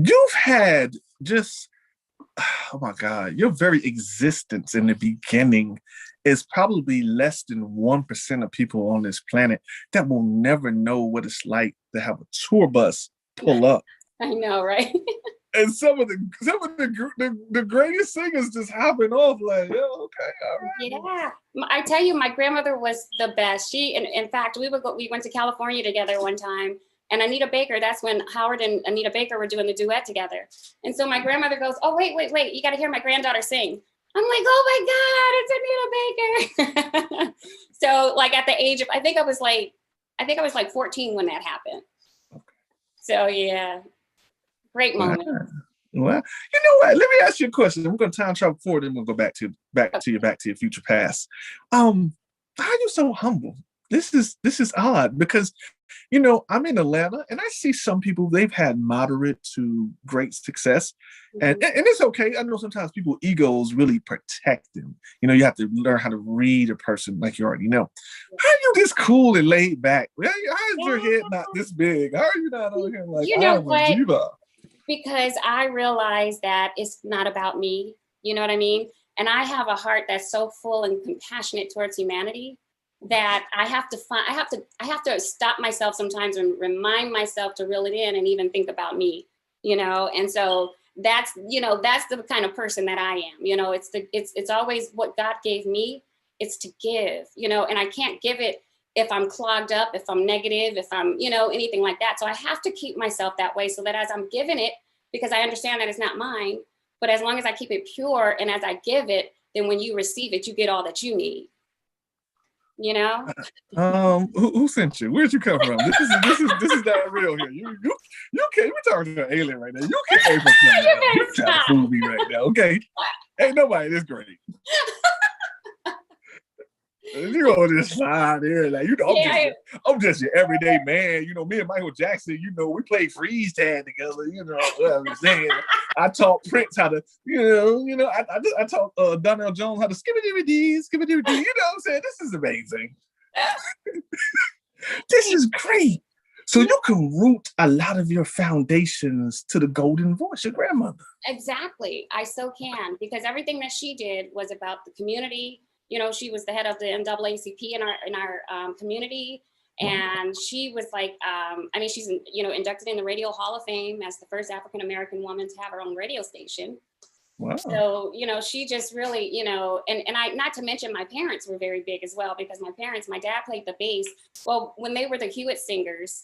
You've had just, oh my God, your very existence in the beginning is probably less than 1% of people on this planet that will never know what it's like to have a tour bus pull up. I know, right? And some of the greatest singers just hopping off like, yeah, okay, all right. Yeah, I tell you, my grandmother was the best. She, in fact, we went to California together one time, and Anita Baker. That's when Howard and Anita Baker were doing the duet together. And so my grandmother goes, "Oh, wait, you got to hear my granddaughter sing." I'm like, "Oh my God, it's Anita Baker!" So, like at the age of, I think I was like 14 when that happened. So yeah. Great moment. Well, you know what? Let me ask you a question. I'm going to time travel forward, and we'll go back to your future past. How are you so humble? This is odd because, you know, I'm in Atlanta, and I see some people, they've had moderate to great success, and it's okay. I know sometimes people's egos really protect them. You know, you have to learn how to read a person, like you already know. How are you this cool and laid back? How is your head not this big? How are you not over here like, I'm a diva? Because I realize that it's not about me, you know what I mean? And I have a heart that's so full and compassionate towards humanity that I have to stop myself sometimes and remind myself to reel it in and even think about me, you know? And so that's the kind of person that I am, you know, it's always what God gave me, it's to give, you know, and I can't give it if I'm clogged up, if I'm negative, if I'm, you know, anything like that. So I have to keep myself that way so that as I'm giving it, because I understand that it's not mine, but as long as I keep it pure and as I give it, then when you receive it, you get all that you need. You know? Who sent you? Where'd you come from? This is not real here. You can't. We talking to an alien right now. You can't from somewhere. You trying to fool me right now, okay? Ain't nobody this great. You gonna just slide there like, you know, I'm just your everyday man. You know, me and Michael Jackson, you know, we played freeze tag together. You know what I'm saying? I taught Prince how to, you know, I taught Donnell Jones how to skibbity-dee. You know what I'm saying? This is amazing. This is great. So you can root a lot of your foundations to the golden voice, your grandmother. Exactly, I so can, because everything that she did was about the community. You know, she was the head of the NAACP in our community. And she was like, I mean, she's, you know, inducted in the Radio Hall of Fame as the first African-American woman to have her own radio station. Wow. So, you know, she just really, you know, and I, not to mention my parents were very big as well, because my dad played the bass. Well, when they were the Hewitt singers,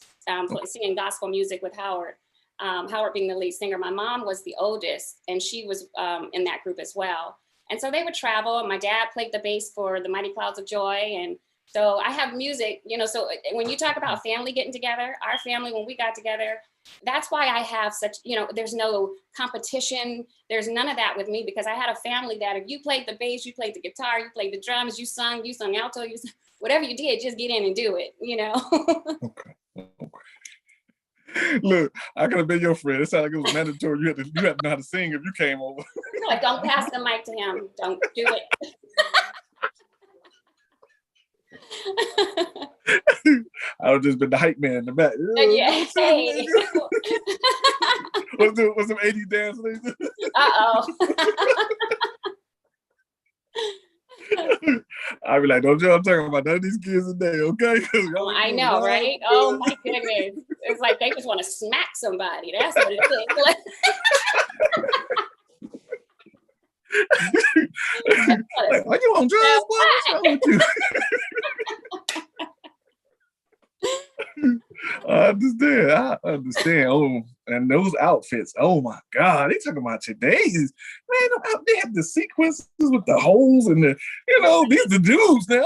singing gospel music with Howard, Howard being the lead singer, my mom was the oldest, and she was in that group as well. And so they would travel, and my dad played the bass for the Mighty Clouds of Joy. And so I have music, you know, so when you talk about family getting together, our family, when we got together, that's why I have such, you know, there's no competition. There's none of that with me, because I had a family that if you played the bass, you played the guitar, you played the drums, you sung alto, whatever you did, just get in and do it, you know? Okay. Look, I could have been your friend. It sounded like it was mandatory. You had to know how to sing if you came over. Like, don't pass the mic to him. Don't do it. I would have just been the hype man in the back. Yeah. Hey. Was some 80 dance? I'd be like, don't you know I'm talking about none of these kids today, okay? I know, right? Oh my goodness. It's like they just want to smack somebody. That's what it is. Like, are you on drugs? What's wrong with you? I understand. Oh, and those outfits. Oh my God, they talking about today's man. They have the sequences with the holes and the, you know, these the dudes now.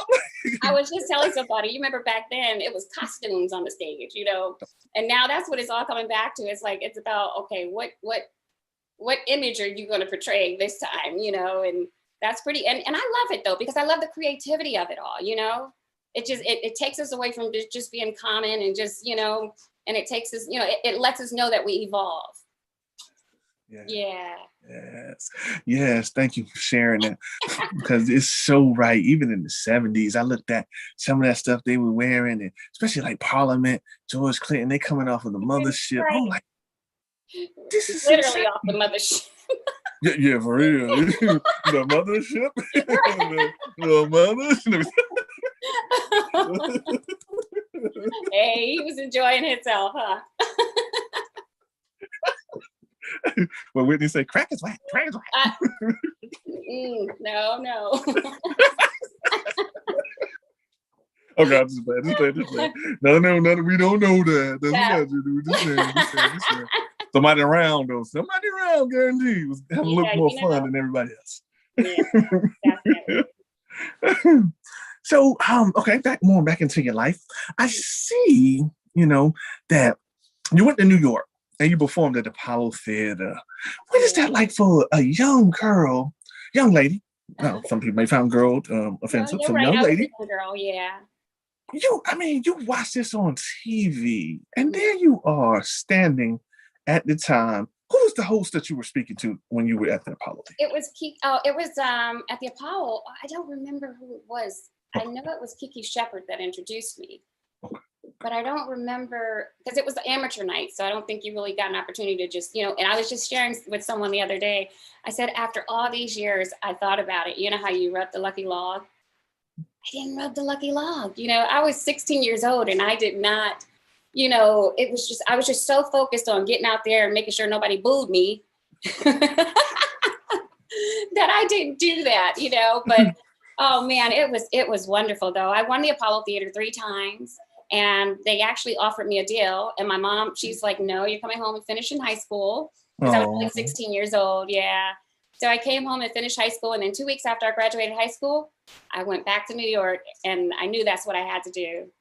I was just telling somebody. You remember back then it was costumes on the stage, you know, and now that's what it's all coming back to. It's like it's about, okay, what image are you going to portray this time, you know? And that's pretty. And I love it though, because I love the creativity of it all, you know. It just, it takes us away from just being common and just, you know, and it takes us, you know, it lets us know that we evolve. Yeah. Yes. Thank you for sharing that, because it's so right. Even in the 70s, I looked at some of that stuff they were wearing, and especially like Parliament, George Clinton, they coming off of the mothership. Right. I'm like, This is literally off the mothership. Yeah, for real. The mothership. the mother. Hey, he was enjoying himself, huh? Well, Whitney say, crack is whack, crack is whack. No. Okay, I'm just playing. No, we don't know that. That's just saying. Somebody around, though. Somebody around, guaranteed, was having a little more fun than everybody else. Yeah, definitely. So, okay, back into your life. I see, that you went to New York and you performed at the Apollo Theater. What is that like for a young lady? No, some people may find girl offensive. No, some right. young lady. Girl, yeah. You watch this on TV, and there you are standing at the time. Who was the host that you were speaking to when you were at the Apollo Theater? It was at the Apollo. I don't remember who it was. I know it was Kiki Shepard that introduced me. Okay. But I don't remember, because it was the amateur night, so I don't think you really got an opportunity to just, and I was just sharing with someone the other day. I said, after all these years, I thought about it. You know how you rub the lucky log? I didn't rub the lucky log. I was 16 years old and I did not, it was just, I was just so focused on getting out there and making sure nobody booed me that I didn't do that, but oh man, it was wonderful though. I won the Apollo Theater 3 times. And they actually offered me a deal. And my mom, she's like, no, you're coming home and finishing high school. Because I was like 16 years old. Yeah. So I came home and finished high school. And then 2 weeks after I graduated high school, I went back to New York. And I knew that's what I had to do.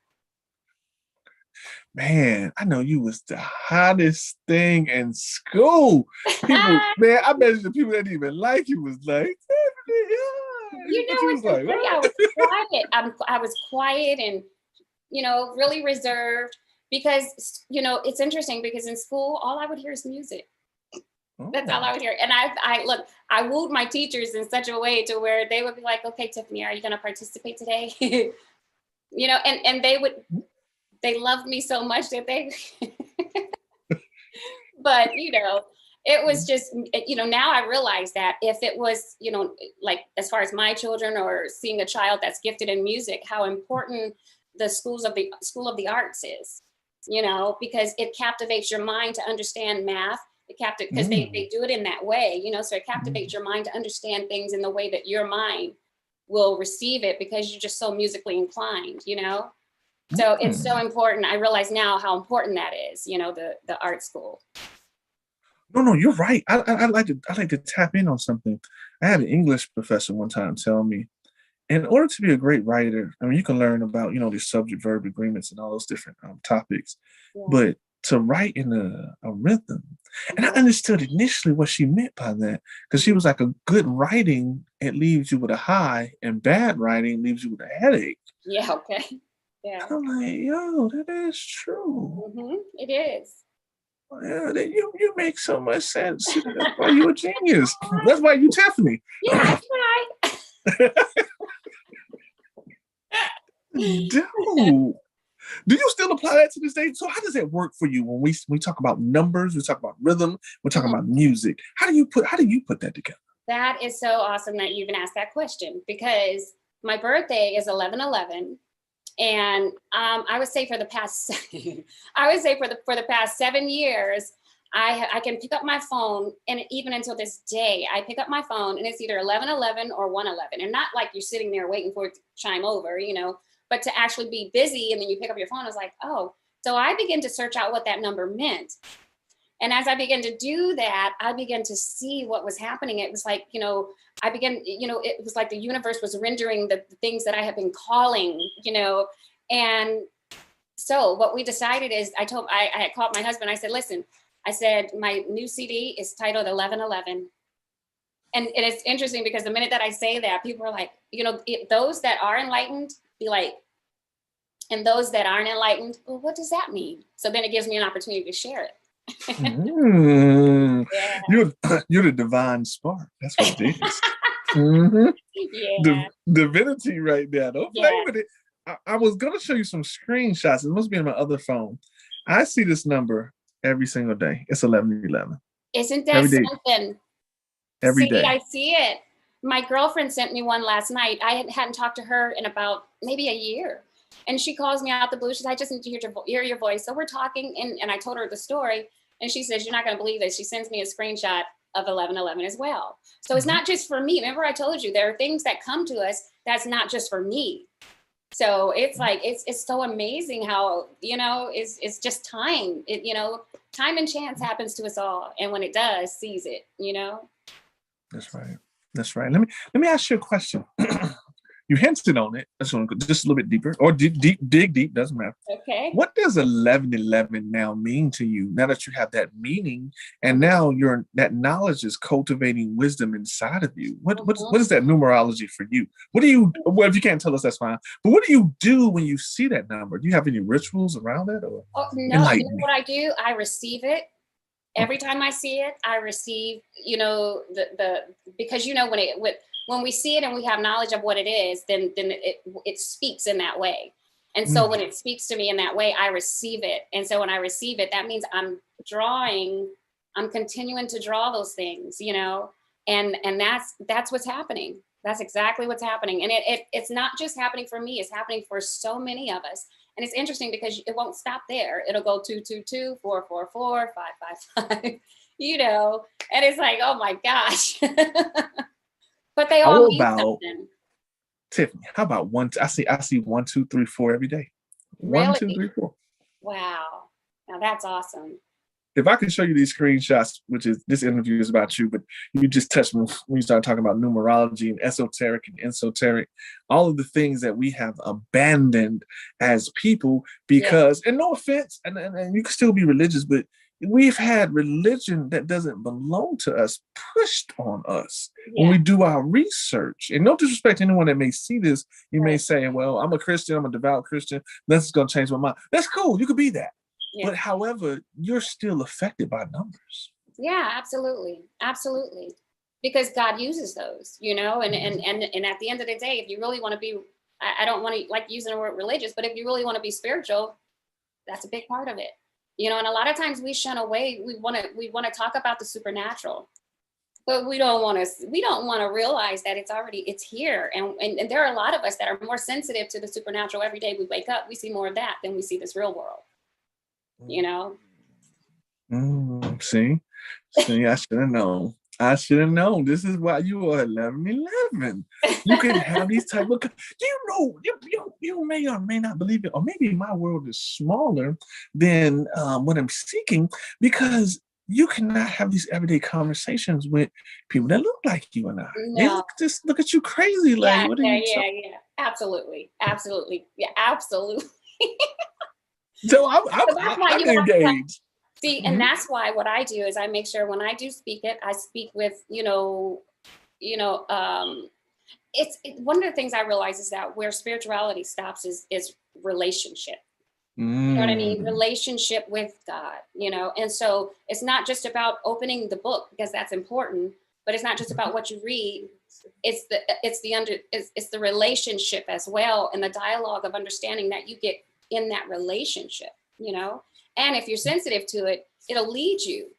Man, I know you was the hottest thing in school. People, man, I bet the people that didn't even like you was like, it's like, I was quiet. I was quiet and really reserved because, it's interesting because in school, all I would hear is music. That's all I would hear. And I wooed my teachers in such a way to where they would be like, okay, Tiffany, are you going to participate today? And they loved me so much that they, but, it was just, now I realize that if it was, like as far as my children or seeing a child that's gifted in music, how important the School of the Arts is, because it captivates your mind to understand math. Because they do it in that way, so it captivates your mind to understand things in the way that your mind will receive it because you're just so musically inclined, So it's so important. I realize now how important that is, the art school. No, you're right. I like to tap in on something. I had an English professor one time tell me, in order to be a great writer, you can learn about, the subject-verb agreements and all those different topics, but to write in a rhythm. And I understood initially what she meant by that, because she was like, a good writing, it leaves you with a high, and bad writing leaves you with a headache. Yeah, okay. Yeah. I'm like, yo, that is true. Mm-hmm. It is. Yeah, you make so much sense. That's why you're a genius. That's why you Tiffany. Yeah, that's right. Dude, do you still apply that to this day? So how does that work for you when we talk about numbers, we talk about rhythm, we're talking about music? How do you put that together? That is so awesome that you even asked that question, because my birthday is 11/11, and I would say for the past for the past 7 years, I can pick up my phone, and even until this day, I pick up my phone and it's either 11/11 or 1/11, and not like you're sitting there waiting for it to chime over, but to actually be busy and then you pick up your phone. I was like, oh, so I began to search out what that number meant. And as I began to do that, I began to see what was happening. It was like, it was like the universe was rendering the things that I have been calling, and so what we decided is I had called my husband. I said, listen, my new CD is titled 11/11. And it's interesting because the minute that I say that, people are like, those that are enlightened be like, and those that aren't enlightened, well, what does that mean? So then it gives me an opportunity to share it. Yeah. You're the divine spark. That's what it is. Yeah. Divinity right there. Don't play with it. I was going to show you some screenshots. It must be on my other phone. I see this number Every single day. It's 11/11. Isn't that Every day. something? Every See, day. I see it. My girlfriend sent me one last night. I hadn't talked to her in about maybe a year. And she calls me out the blue. She says, I just need to hear your voice. So we're talking, and I told her the story. And she says, you're not going to believe it. She sends me a screenshot of 11/11 as well. So it's not just for me. Remember I told you, there are things that come to us that's not just for me. So it's like, it's so amazing how, you know, it's just time. You know, time and chance happens to us all. And when it does, seize it, you know? That's right. That's right. Let me ask you a question. You hinted on it. I just want to go just a little bit deeper, or dig deep, doesn't matter. Okay. What does 11/11 now mean to you? Now that you have that meaning, and now that knowledge is cultivating wisdom inside of you. What is that numerology for you? What do you? Well, if you can't tell us, that's fine. But what do you do when you see that number? Do you have any rituals around it, or no? You know what I do? I receive it. Every time I see it, I receive. You know the because you know when we see it and we have knowledge of what it is, then it speaks in that way. And so when it speaks to me in that way, I receive it. And so when I receive it, that means I'm continuing to draw those things, you know, and that's what's happening. That's exactly what's happening. And it's not just happening for me, it's happening for so many of us. And it's interesting because it won't stop there. It'll go 222, 444, 555, you know, and it's like, oh my gosh. But they all mean something. Tiffany, how about one? I see 1, 2, 3, 4 every day. Really? 1, 2, 3, 4. Wow. Now that's awesome. If I can show you these screenshots, which is this interview is about you, but you just touched me when you started talking about numerology and esoteric and esoteric, all of the things that we have abandoned as people because, and no offense, and you can still be religious, but we've had religion that doesn't belong to us pushed on us when we do our research. And no disrespect to anyone that may see this, you may say, well, I'm a Christian, I'm a devout Christian, that's going to change my mind. That's cool, you could be that. But however, you're still affected by numbers. Yeah, absolutely. Absolutely. Because God uses those, you know, and at the end of the day, if you really want to be, I don't want to like using the word religious, but if you really want to be spiritual, that's a big part of it. You know, and a lot of times we shun away. We want to talk about the supernatural, but we don't want to realize that it's here. And there are a lot of us that are more sensitive to the supernatural. Every day we wake up, we see more of that than we see this real world. You know. See, I should have known. This is why you are 11/11. You can have these type of. You may or may not believe it, or maybe my world is smaller than what I'm seeking, because you cannot have these everyday conversations with people that look like you and I. No. They look at you crazy. Like, what are you? Yeah. Absolutely. Yeah, absolutely. So I'm engaged. See, and that's why what I do is I make sure when I do speak it, I speak with, it's one of the things I realize is that where spirituality stops is relationship. You know what I mean? Relationship with God, you know? And so it's not just about opening the book, because that's important, but it's not just about what you read. It's the relationship as well, and the dialogue of understanding that you get in that relationship, you know? And if you're sensitive to it, it'll lead you,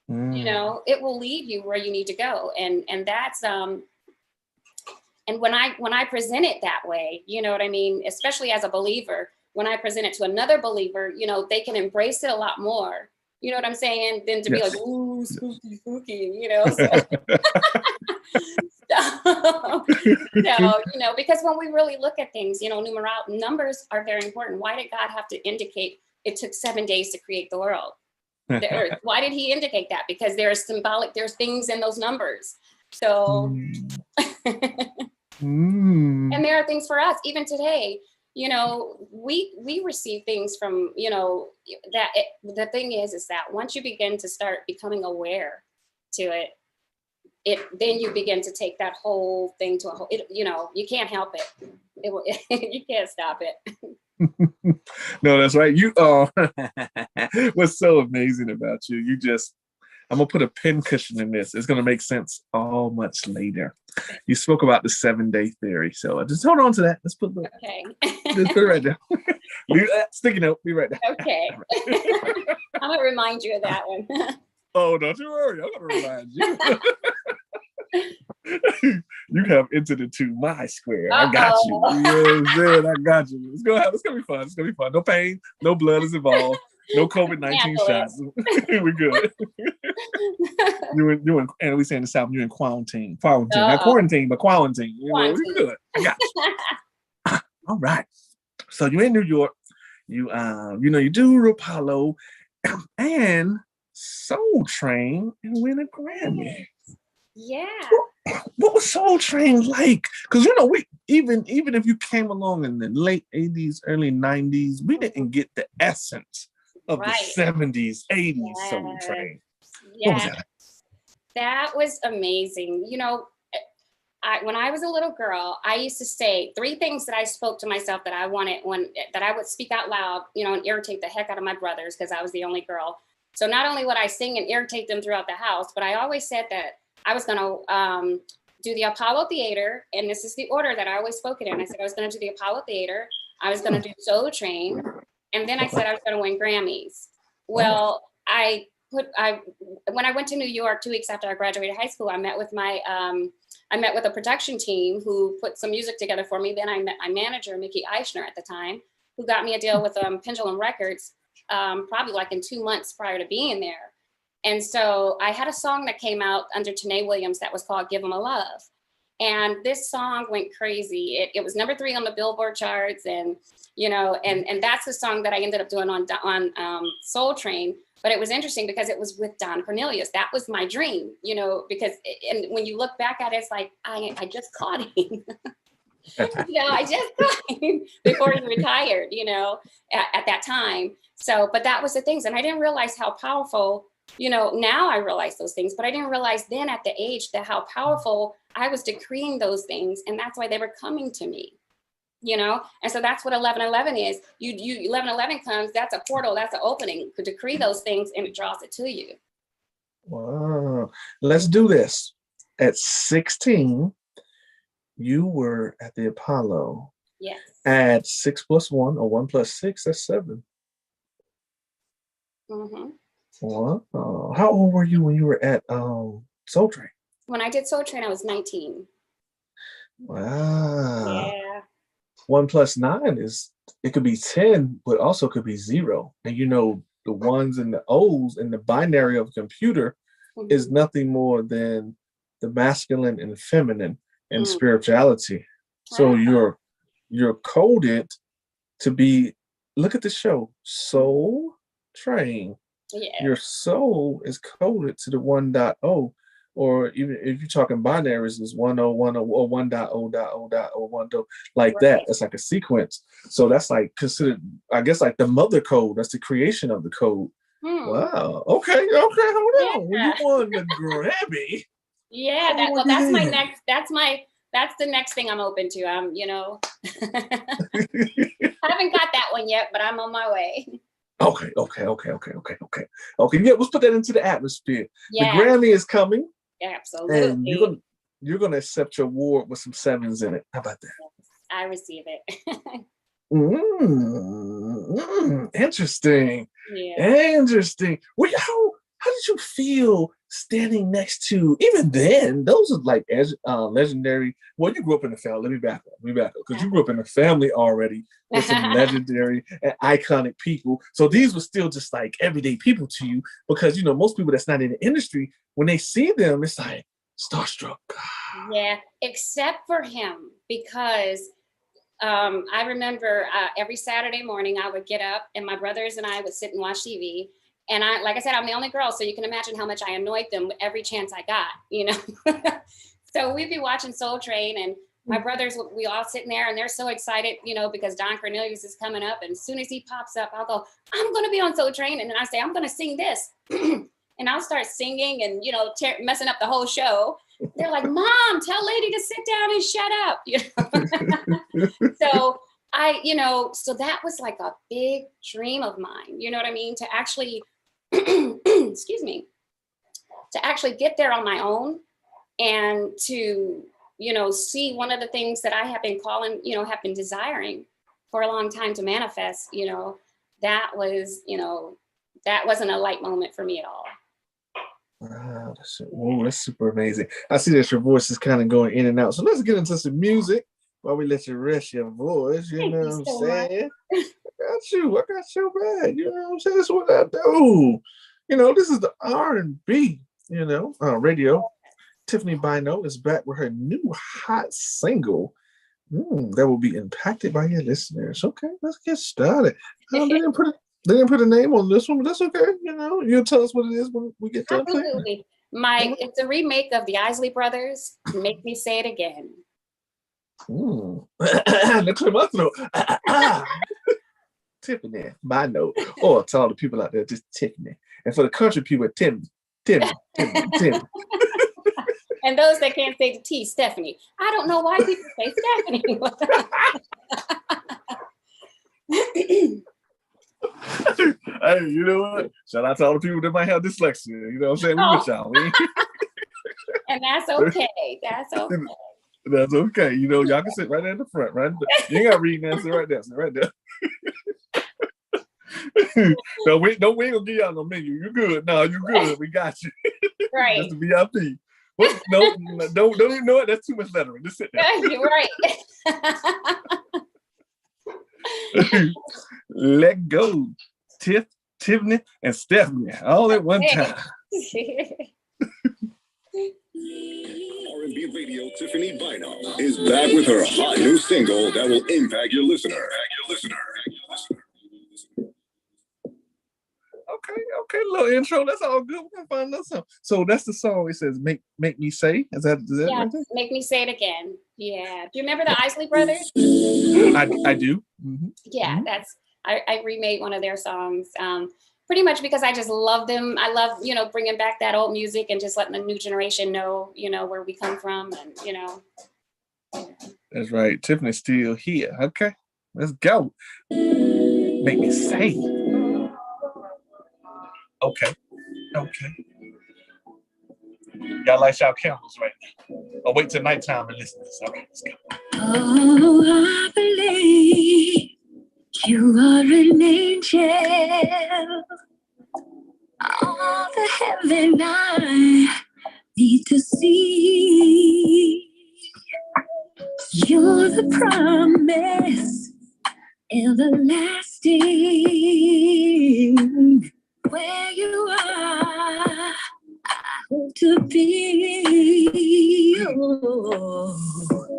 you know, it will lead you where you need to go. And that's, and when I present it that way, you know what I mean? Especially as a believer, when I present it to another believer, you know, they can embrace it a lot more. You know what I'm saying? Than to be like, ooh, spooky, you know? So, you know, because when we really look at things, you know, numbers are very important. Why did God have to indicate it took 7 days to create the world, the earth? Why did he indicate that? Because there's things in those numbers. So, and there are things for us, even today, you know, we receive things from, you know, the thing is that once you begin to start becoming aware to it, then you begin to take that whole thing to you know, you can't help it. You can't stop it. No, that's right. You what's so amazing about you, I'm gonna put a pin cushion in this. It's gonna make sense all much later. You spoke about the 7-day theory, so just hold on to that. Let's put the just put it right there. Sticky note. Be right there. Okay. I'm gonna remind you of that one. Oh, don't you worry. I'm gonna remind you. You have entered into my square. I got you. You know what I'm saying? I got you. It's gonna be fun. It's gonna be fun. No pain, no blood is involved. No COVID-19 shots. We're good. you in, and we saying the South. You're in quarantine. Not quarantine, but quarantine. You know, we're good. I got you. All right. So you're in New York. You you do Apollo and Soul Train and win a Grammy. Yeah. What was Soul Train like? Because we even if you came along in the late 80s, early 90s, we didn't get the essence of the 70s, 80s Soul Train. Yeah. What was that? That was amazing. When I was a little girl, I used to say 3 things that I spoke to myself that I wanted that I would speak out loud, and irritate the heck out of my brothers because I was the only girl. So not only would I sing and irritate them throughout the house, but I always said that I was going to do the Apollo Theater, and this is the order that I always spoke it in. I said I was going to do the Apollo Theater, I was going to do Soul Train, and then I said I was going to win Grammys. Well, when I went to New York 2 weeks after I graduated high school, I met with a production team who put some music together for me. Then I met my manager, Mickey Eichner at the time, who got me a deal with Pendulum Records, probably like in 2 months prior to being there. And so I had a song that came out under Lenny Williams that was called Give 'Em a Love. And this song went crazy. It was number 3 on the Billboard charts. And, and that's the song that I ended up doing on Soul Train. But it was interesting because it was with Don Cornelius. That was my dream, because and when you look back at it, it's like, I just caught him. I just caught him before he retired, at that time. So, but that was the things. And I didn't realize how powerful, now I realize those things, but I didn't realize then at the age that how powerful I was decreeing those things. And that's why they were coming to me. And so that's what 1111 is. You 1111 comes, that's a portal, that's an opening. You could decree those things and it draws it to you. Wow. Let's do this. At 16, you were at the Apollo. Yes. Add 6 + 1 or 1 + 6, that's 7. Mm-hmm. Wow. How old were you when you were at Soul Train? When I did Soul Train, I was 19. Wow. Yeah. 1 + 9 it could be 10, but also could be 0. And the ones and the O's in the binary of a computer is nothing more than the masculine and feminine and spirituality. So you're coded to be, look at the show, Soul Train. Yeah. Your soul is coded to the 1.0, or even if you're talking binaries, is 1.0.1.0 or 1.0.0.0 like that. It's like a sequence. So that's like considered, I guess, like the mother code. That's the creation of the code. Wow. Okay. Hold on. When you won the Grammy. Yeah. That's the next thing I'm open to. I haven't got that one yet, but I'm on my way. Okay. Yeah, let's put that into the atmosphere. Yeah. The Grammy is coming. Yeah, absolutely. And you're gonna accept your award with some 7s in it. How about that? I receive it. Interesting. Yeah. Interesting. Well, how did you feel standing next to, even then, those are like legendary. Well, you grew up in a family. Let me back up. Because you grew up in a family already with some legendary and iconic people. So these were still just like everyday people to you, because most people that's not in the industry, when they see them, it's like starstruck. Yeah, except for him, because I remember every Saturday morning I would get up and my brothers and I would sit and watch TV. And like I said, I'm the only girl, so you can imagine how much I annoyed them every chance I got, So we'd be watching Soul Train, and my brothers, we all sitting there, and they're so excited, because Don Cornelius is coming up. And as soon as he pops up, I'll go, I'm going to be on Soul Train. And then I say, I'm going to sing this. And I'll start singing and, messing up the whole show. They're like, Mom, tell Lady to sit down and shut up. So so that was like a big dream of mine, you know what I mean? To actually, excuse me, to actually get there on my own and to, you know, see one of the things that I have been calling, you know, have been desiring for a long time to manifest, you know, that was, you know, that wasn't a light moment for me at all. Wow, that's super amazing. I see that your voice is kind of going in and out. So let's get into some music while we let you rest your voice. You know what I'm saying? I got you back. You know what I'm saying? That's what I do. You know, this is the R&B, you know, radio. Tiffany Bynoe is back with her new hot single that will be impacted by your listeners. Okay, let's get started. They didn't put a name on this one, but that's okay. You know, you'll tell us what it is when we get done. Absolutely. It's a remake of the Isley Brothers. Make Me Say It Again. Let's clear my throat. Tiffany Bynoe, or to all the people out there, just Tiffany. And for the country people, Tim. And those that can't say the T, Stephanie. I don't know why people say Stephanie. Hey, you know what? Shout out to all the people that might have dyslexia. You know what I'm saying? We with y'all. And that's okay. That's okay. That's okay. You know, y'all can sit right there in the front, right? You ain't got to read that. Sit right there. Sit right there. No, we ain't gonna give y'all no menu. You good? No, you good. We got you. Right. That's the VIP. What? No, don't even know it. That's too much lettering. Just sit there. You're right. Let go, Tiffany, and Stephanie all at one time. R&B radio Tiffany Bynoe is back with her hot new single that will impact your listener. Okay, little intro. That's all good. We're gonna find another song. So that's the song. It says "Make Me Say." Is that yeah, right there? Make Me Say It Again. Yeah. Do you remember the Isley Brothers? I do. Mm-hmm. Yeah, I remade one of their songs. Pretty much because I just love them. I love, you know, bringing back that old music and just letting the new generation know, you know, where we come from, and you know. That's right. Tiffany's still here. Okay, let's go. Make Me Say. Okay. Y'all light y'all candles right now. Or wait till nighttime and listen to this. Okay, let's go. Oh, I believe you are an angel. All the heaven I need to see. You're the promise, everlasting. Where you are, I hope to be. Oh,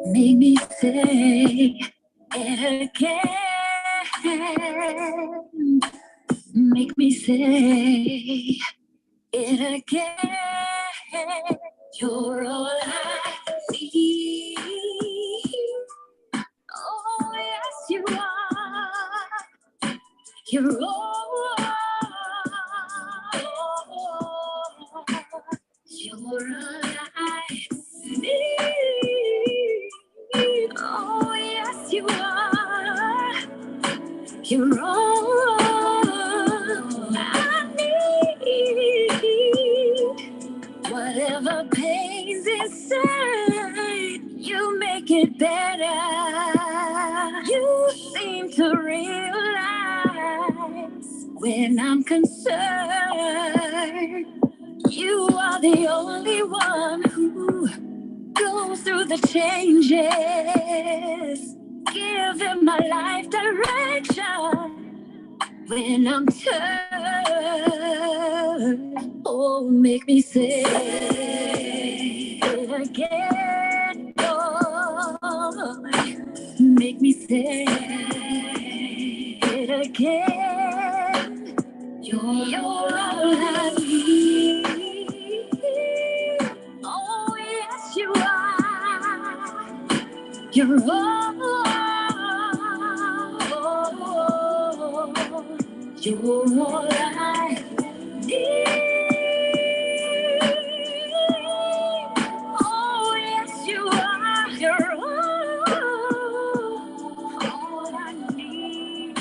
make me say it again. Make me say it again. You're all I need. Oh, yes, you are. You're all I need. Oh, yes, you are. You're all I need. Whatever pains inside, you make it better. You seem to realize when I'm concerned. You are the only one who goes through the changes, giving my life direction when I'm turned. Oh, make me say it again, Lord. Make me say it again. You're all I need. Oh, yes, you are. You're all. You're all I need. Oh, yes, you are. You're all I need.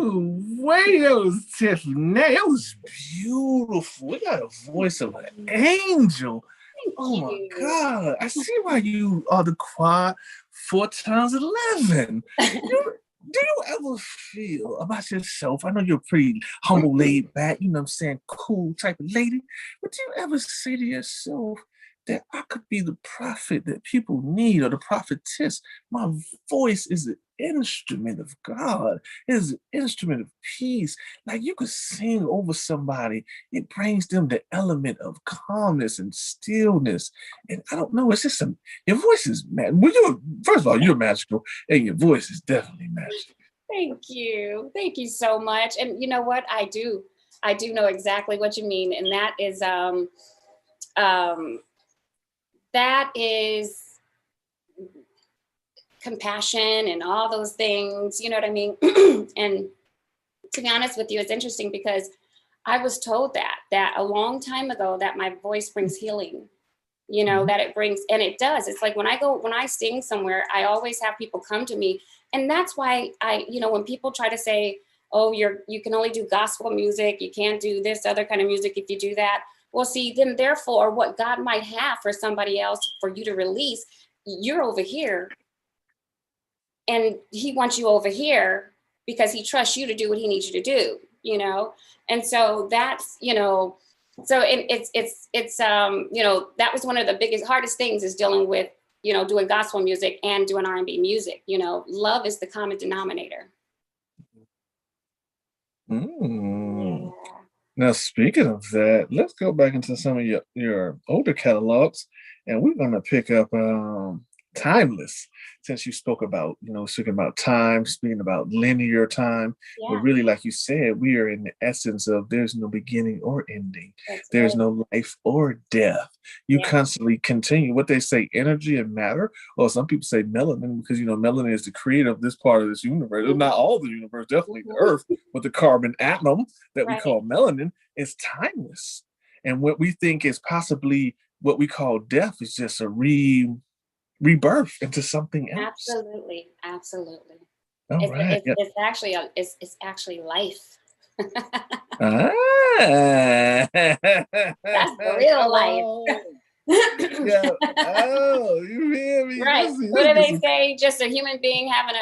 Ooh, wait, that was Tiffany. That was beautiful. You got a voice of an angel. Oh my God. I see why you are the quad 4 times 11. Do you ever feel about yourself? I know you're pretty humble, laid back, you know what I'm saying, cool type of lady. But do you ever say to yourself that I could be the prophet that people need or the prophetess? My voice is an instrument of God. It is an instrument of peace. Like you could sing over somebody. It brings them the element of calmness and stillness. And I don't know, it's just your voice is mad. Well, first of all, you're magical, and your voice is definitely magical. Thank you. Thank you so much. And you know what? I do know exactly what you mean. And that is compassion and all those things, you know what I mean? And to be honest with you, it's interesting because I was told that a long time ago that my voice brings healing, you know, that it brings, and it does. It's like when I sing somewhere, I always have people come to me. And that's why when people try to say, oh, you can only do gospel music, you can't do this other kind of music if you do that. Well, see, then therefore what God might have for somebody else for you to release, you're over here. And he wants you over here because he trusts you to do what he needs you to do, you know? And so that's, so that was one of the hardest things is dealing with, doing gospel music and doing R&B music. Love is the common denominator. Mm. Now, speaking of that, let's go back into some of your older catalogs, and we're going to pick up Timeless, since you spoke about, speaking about time, speaking about linear time. Yeah. But really, like you said, we are in the essence of there's no beginning or ending. There's no life or death. You constantly continue. What they say, energy and matter, or some people say melanin, because, melanin is the creator of this part of this universe. Not all the universe, definitely the earth, but the carbon atom that we call melanin is timeless. And what we think is possibly what we call death is just a rebirth into something else. Absolutely. It's actually life. That's the real life. Yeah. Oh, you hear me? Right. What do they say? Just a human being having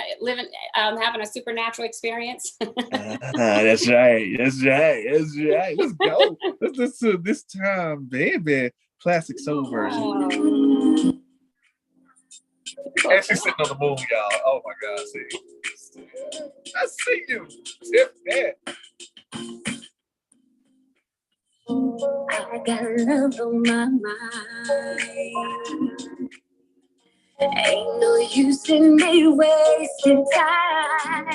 a supernatural experience. That's right. Let's go. Let's listen to This Time, Baby. Plastic Soul version. Oh. And she's sitting on the moon, y'all. Oh my God, see. I see you. Tiffany. I got love on my mind. Ain't no use in me wasting time.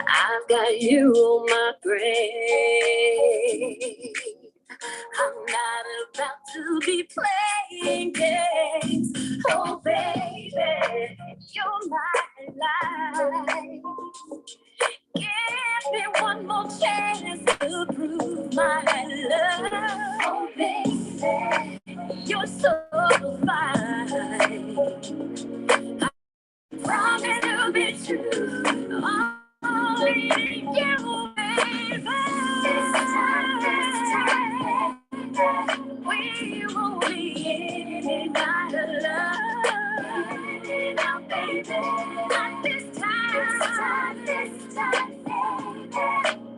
I've got you on my brain. I'm not about to be playing games. Oh, baby, you're my life. Give me one more chance to prove my love. Oh, baby, you're so fine. I promise to be true. Only you, baby. This time, we will be in our love. Now, baby, not this time, baby,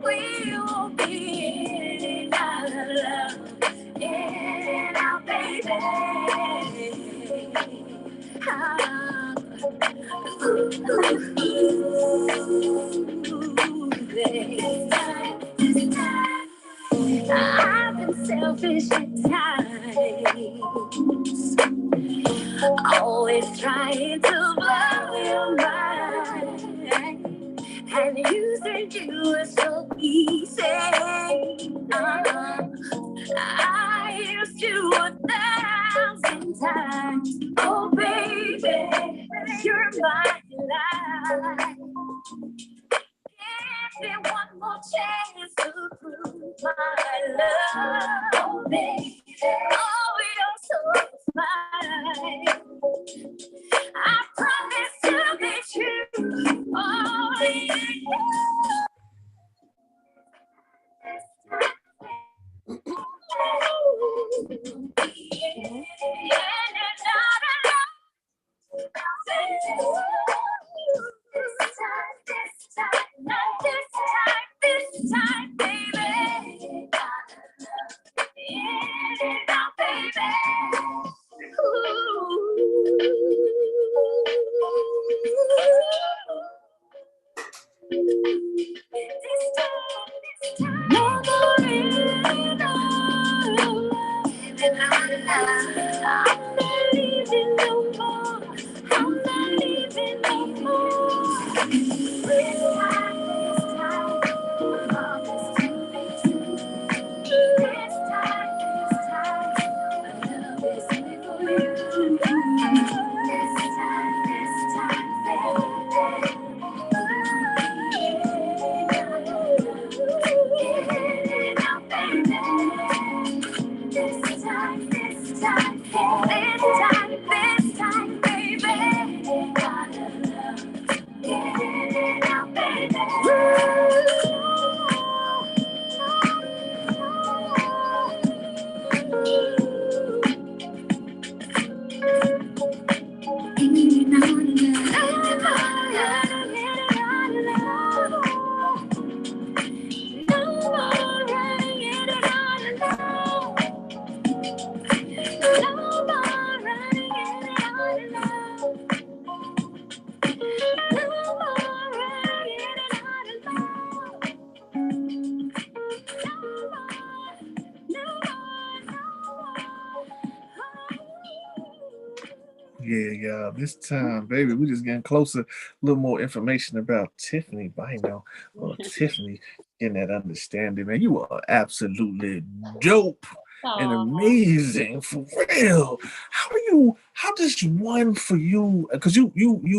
we will be in our love. Yeah, now, baby. I've been selfish at times, always trying to blow your mind, and using you is so easy. I used you 1,000 times. Oh, baby, you're my life. Give me one more chance to prove my love. Oh, baby, oh, you're so fine. I promise to be true. Only you. This time, baby. Yeah. This time, baby, we just getting closer. A little more information about Tiffany Bynoe. Oh, Tiffany, getting that understanding, man. You are absolutely dope and amazing for real. How does one for you? Because you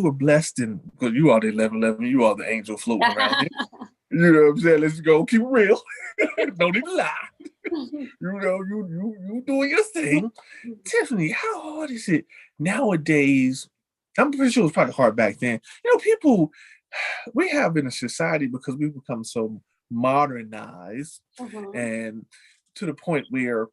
were blessed and because you are the 1111, you are the angel floating around here. You know what I'm saying? Let's go. Keep it real. Don't even lie. You know, you doing your thing. Tiffany, how hard is it nowadays? I'm pretty sure it was probably hard back then. You know, people, we have in a society because we've become so modernized and to the point where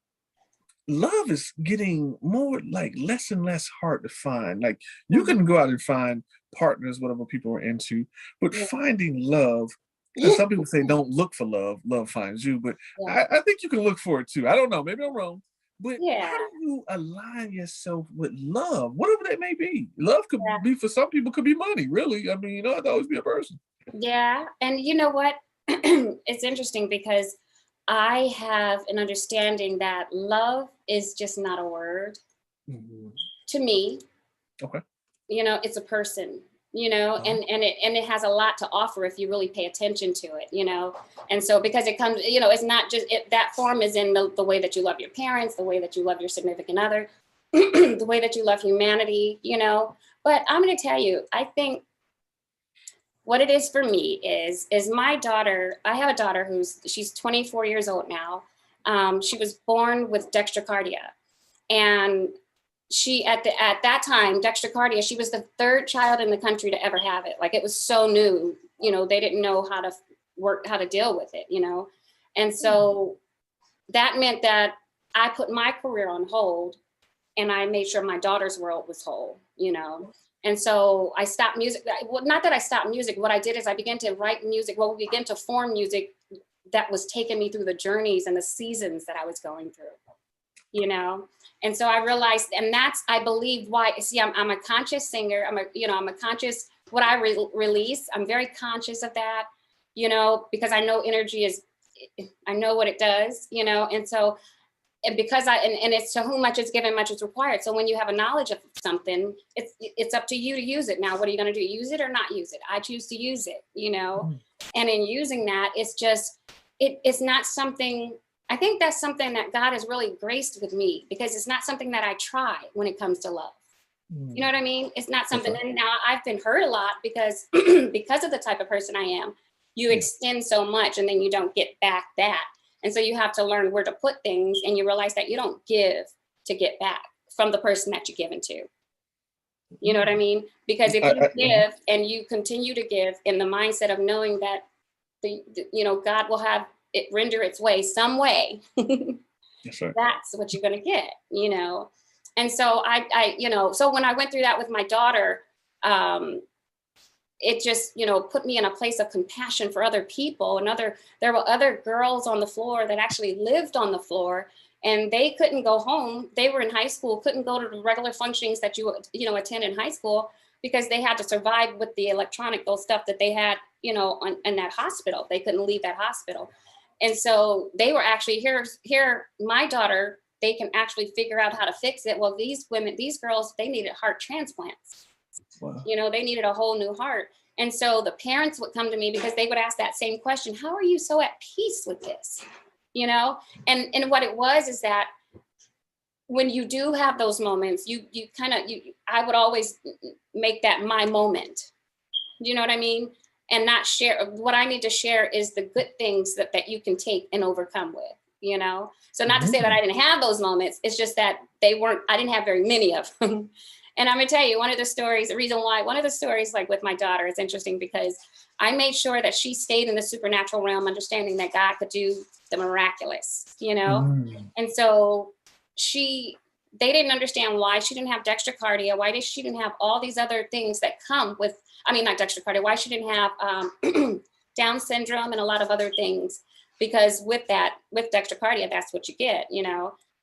love is getting more like less and less hard to find. Like you can go out and find partners, whatever people are into, but finding love. And some people say don't look for love, love finds you. But I think you can look for it too. I don't know, maybe I'm wrong. But how do you align yourself with love, whatever that may be? Love could be for some people, could be money, really. I mean, you know, it'd always be a person. Yeah, and you know what? It's interesting because I have an understanding that love is just not a word to me. Okay. You know, it's a person. You know, and it has a lot to offer if you really pay attention to it, you know. And so because it comes, you know, it's not just that form is in the way that you love your parents, the way that you love your significant other, the way that you love humanity, you know. But I'm going to tell you, I think what it is for me is my daughter. I have a daughter she's 24 years old now. She was born with dextrocardia, and she at that time, dextrocardia, she was the third child in the country to ever have it. Like it was so new, you know, they didn't know how to deal with it, you know. And so that meant that I put my career on hold and I made sure my daughter's world was whole, you know. And so I stopped music. Well, not that I stopped music. What I did is I began to write music. Well, we began to form music that was taking me through the journeys and the seasons that I was going through, you know. And so I realized, and that's, I believe why, see, I'm a conscious singer. I'm a conscious, what I release, I'm very conscious of that, you know, because I know energy I know what it does, you know. And so, and because and it's to whom much is given, much is required. So when you have a knowledge of something, it's up to you to use it. Now, what are you going to do? Use it or not use it? I choose to use it, you know. And in using that, it's just, it's not something, I think that's something that God has really graced with me because it's not something that I try when it comes to love. You know what I mean? It's not something. And now I've been hurt a lot because of the type of person I am. You extend so much and then you don't get back that. And so you have to learn where to put things and you realize that you don't give to get back from the person that you're giving to. You know what I mean? Because if you give and you continue to give in the mindset of knowing that God will have it render its way some way, that's right. That's what you're going to get, And so so when I went through that with my daughter, it just, put me in a place of compassion for other people. There were other girls on the floor that actually lived on the floor, and they couldn't go home. They were in high school, couldn't go to the regular functionings that you attend in high school, because they had to survive with the those stuff that they had, in that hospital. They couldn't leave that hospital. And so they were actually here, my daughter, they can actually figure out how to fix it. Well, these girls, they needed heart transplants. Wow. They needed a whole new heart. And so the parents would come to me because they would ask that same question: how are you so at peace with this? And what it was is that when you do have those moments, I would always make that my moment. You know what I mean? And not share. What I need to share is the good things that you can take and overcome with, So not to say that I didn't have those moments. It's just that I didn't have very many of them. And I'm gonna tell you one of the stories like with my daughter is interesting, because I made sure that she stayed in the supernatural realm, understanding that God could do the miraculous, And so they didn't understand why she didn't have dextrocardia, why she didn't have all these other things that come with, not dextrocardia, why she didn't have Down syndrome and a lot of other things, because with dextrocardia, that's what you get,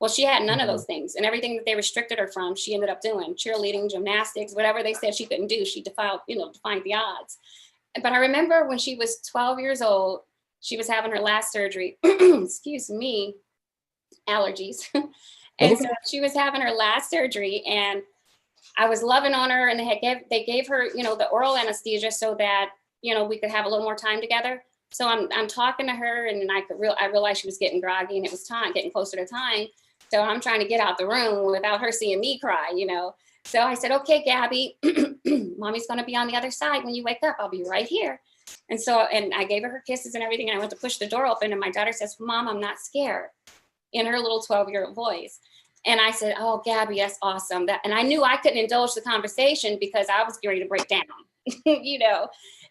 Well, she had none of those things, and everything that they restricted her from, she ended up doing: cheerleading, gymnastics, whatever they said she couldn't do, she defied the odds. But I remember when she was 12 years old, she was having her last surgery. Excuse me, allergies. And so she was having her last surgery, and I was loving on her, and they gave her, the oral anesthesia so that, we could have a little more time together. So I'm talking to her, and then I realized she was getting groggy, and it was getting closer to time. So I'm trying to get out the room without her seeing me cry, So I said, okay, Gabby, mommy's going to be on the other side. When you wake up, I'll be right here. And I gave her kisses and everything. And I went to push the door open, and my daughter says, Mom, I'm not scared, in her little 12-year-old voice. And I said, oh, Gabby, that's awesome. And I knew I couldn't indulge the conversation because I was ready to break down,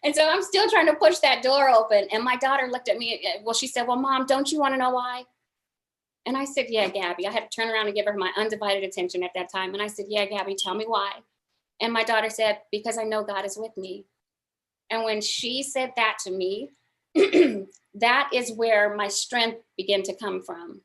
And so I'm still trying to push that door open. And my daughter looked at me. Well, she said, well, Mom, don't you want to know why? And I said, yeah, Gabby. I had to turn around and give her my undivided attention at that time. And I said, yeah, Gabby, tell me why. And my daughter said, because I know God is with me. And when she said that to me, that is where my strength began to come from,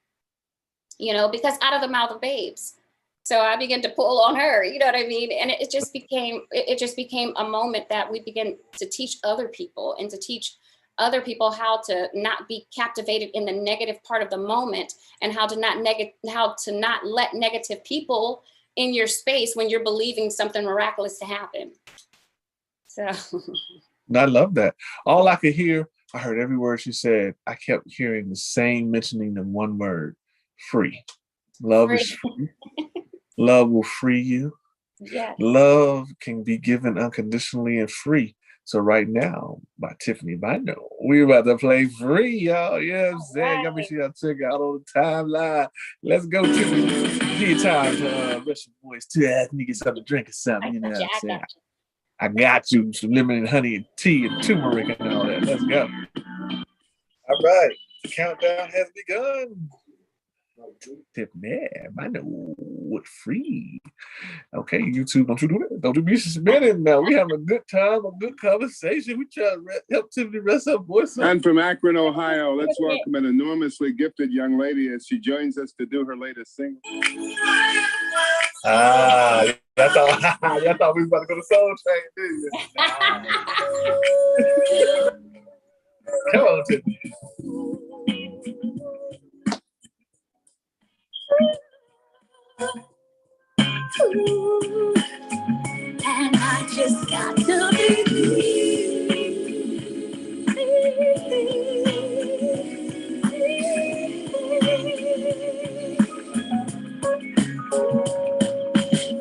because out of the mouth of babes. So I began to pull on her, you know what I mean? And it just became a moment that we began to teach other people, and to teach other people how to not be captivated in the negative part of the moment, and how to not let negative people in your space when you're believing something miraculous to happen. So I love that. All I could hear, I heard every word she said. I kept hearing the same mentioning of one word: free. Love is free. Love will free you. Yes. Love can be given unconditionally and free. So right now, by Tiffany Bynoe, we're about to play Free, y'all. You know what I'm saying? Y'all make sure y'all check out on the timeline. Let's go, Tiffany. Give you time to rest your voice to ask me, get something to drink or something. You know what I'm saying? I got you some lemon and honey and tea and turmeric and all that. Let's go. All right. The countdown has begun. Tiffany Bynoe with Free. Okay, YouTube, don't you do that. Don't you be spinning now. We having a good time, a good conversation. We try to help Tiffany rest her voice up. And from Akron, Ohio, let's welcome an enormously gifted young lady as she joins us to do her latest single. That's all. Y'all thought we was about to go to Soul Train, didn't you? Come on, Tiffany. And I just got to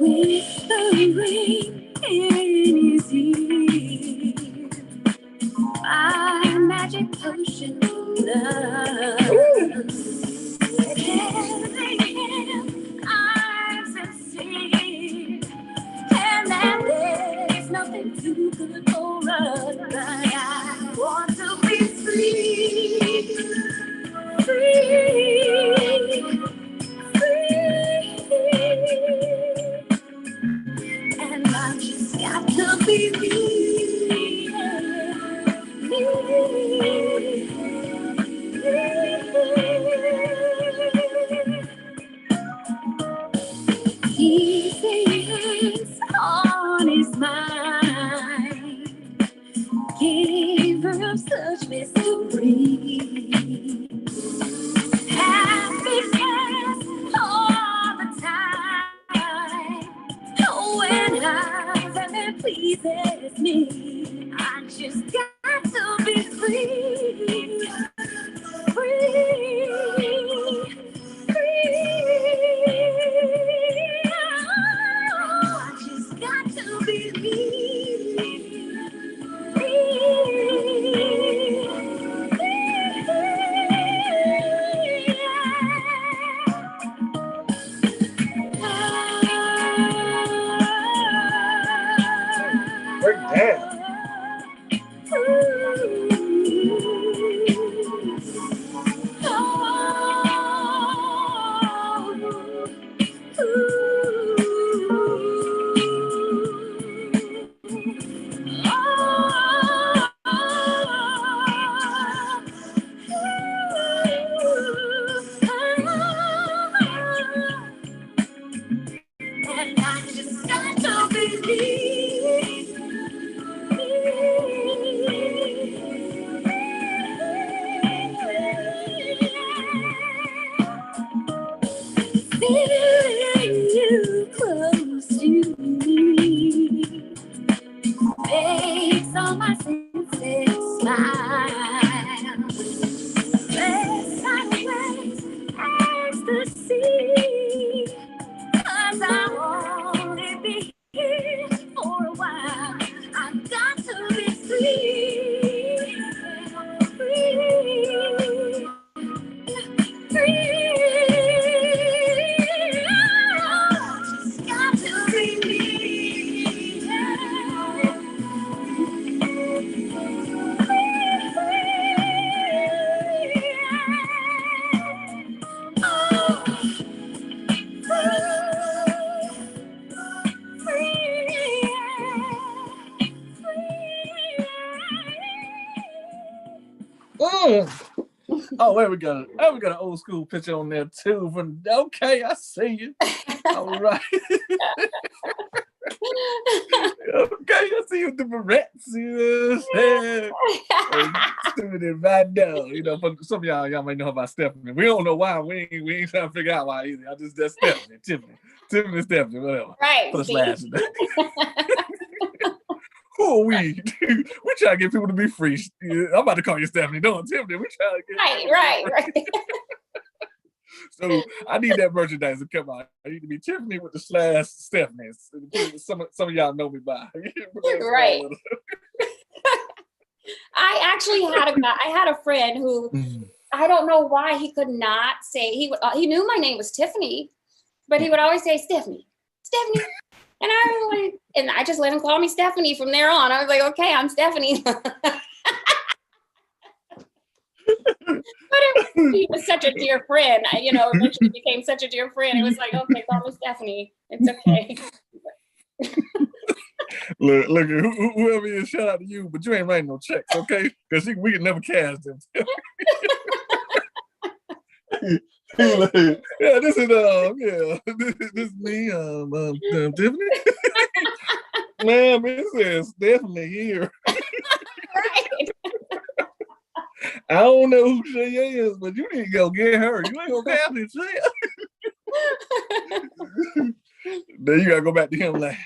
whispering in his ear, my magic potion of love. Telling him I'm sincere, and that He thinks on his mind, gave her such mystery. Happiness all the time. When that pleases me, I just got to be free. Free. Free. Oh, I just got to be free. Break down. And I just got to believe. Feeling you close to me makes all my senses smile. Best silence, ecstasy, 'cause I'll only be here for a while. I've got to be free, free, free. Just got to be me. Oh, there we go. Oh, we got an old school picture on there too. From okay, I see you. All right. Okay, I see you with the barrettes. You know what I'm saying? Stupid and Bynoe. You know, for some of y'all might know about Stephanie. We don't know why. We ain't trying to figure out why either. That's Stephanie, Tiffany, Stephanie, whatever. Right. Put a slash in there. Who are we? We try to get people to be free. I'm about to call you Stephanie. No, Tiffany. We try to get Right. So I need that merchandise to come out. I need to be Tiffany with the slash Stephanie. Some of y'all know me by. Right. I actually had a friend who I don't know why he could not say he knew my name was Tiffany, but he would always say Stephanie. And I just let him call me Stephanie from there on. I was like, okay, I'm Stephanie. But he was such a dear friend. Eventually became such a dear friend. It was like, okay, call me Stephanie. It's okay. Look, whoever is, shout out to you, but you ain't writing no checks, okay? Because we can never cash them. Yeah, this is this is me, Tiffany. Ma'am, it says Stephanie here. Right. I don't know who she is, but you need to go get her. You ain't gonna have to say it. Then you gotta go back to him like,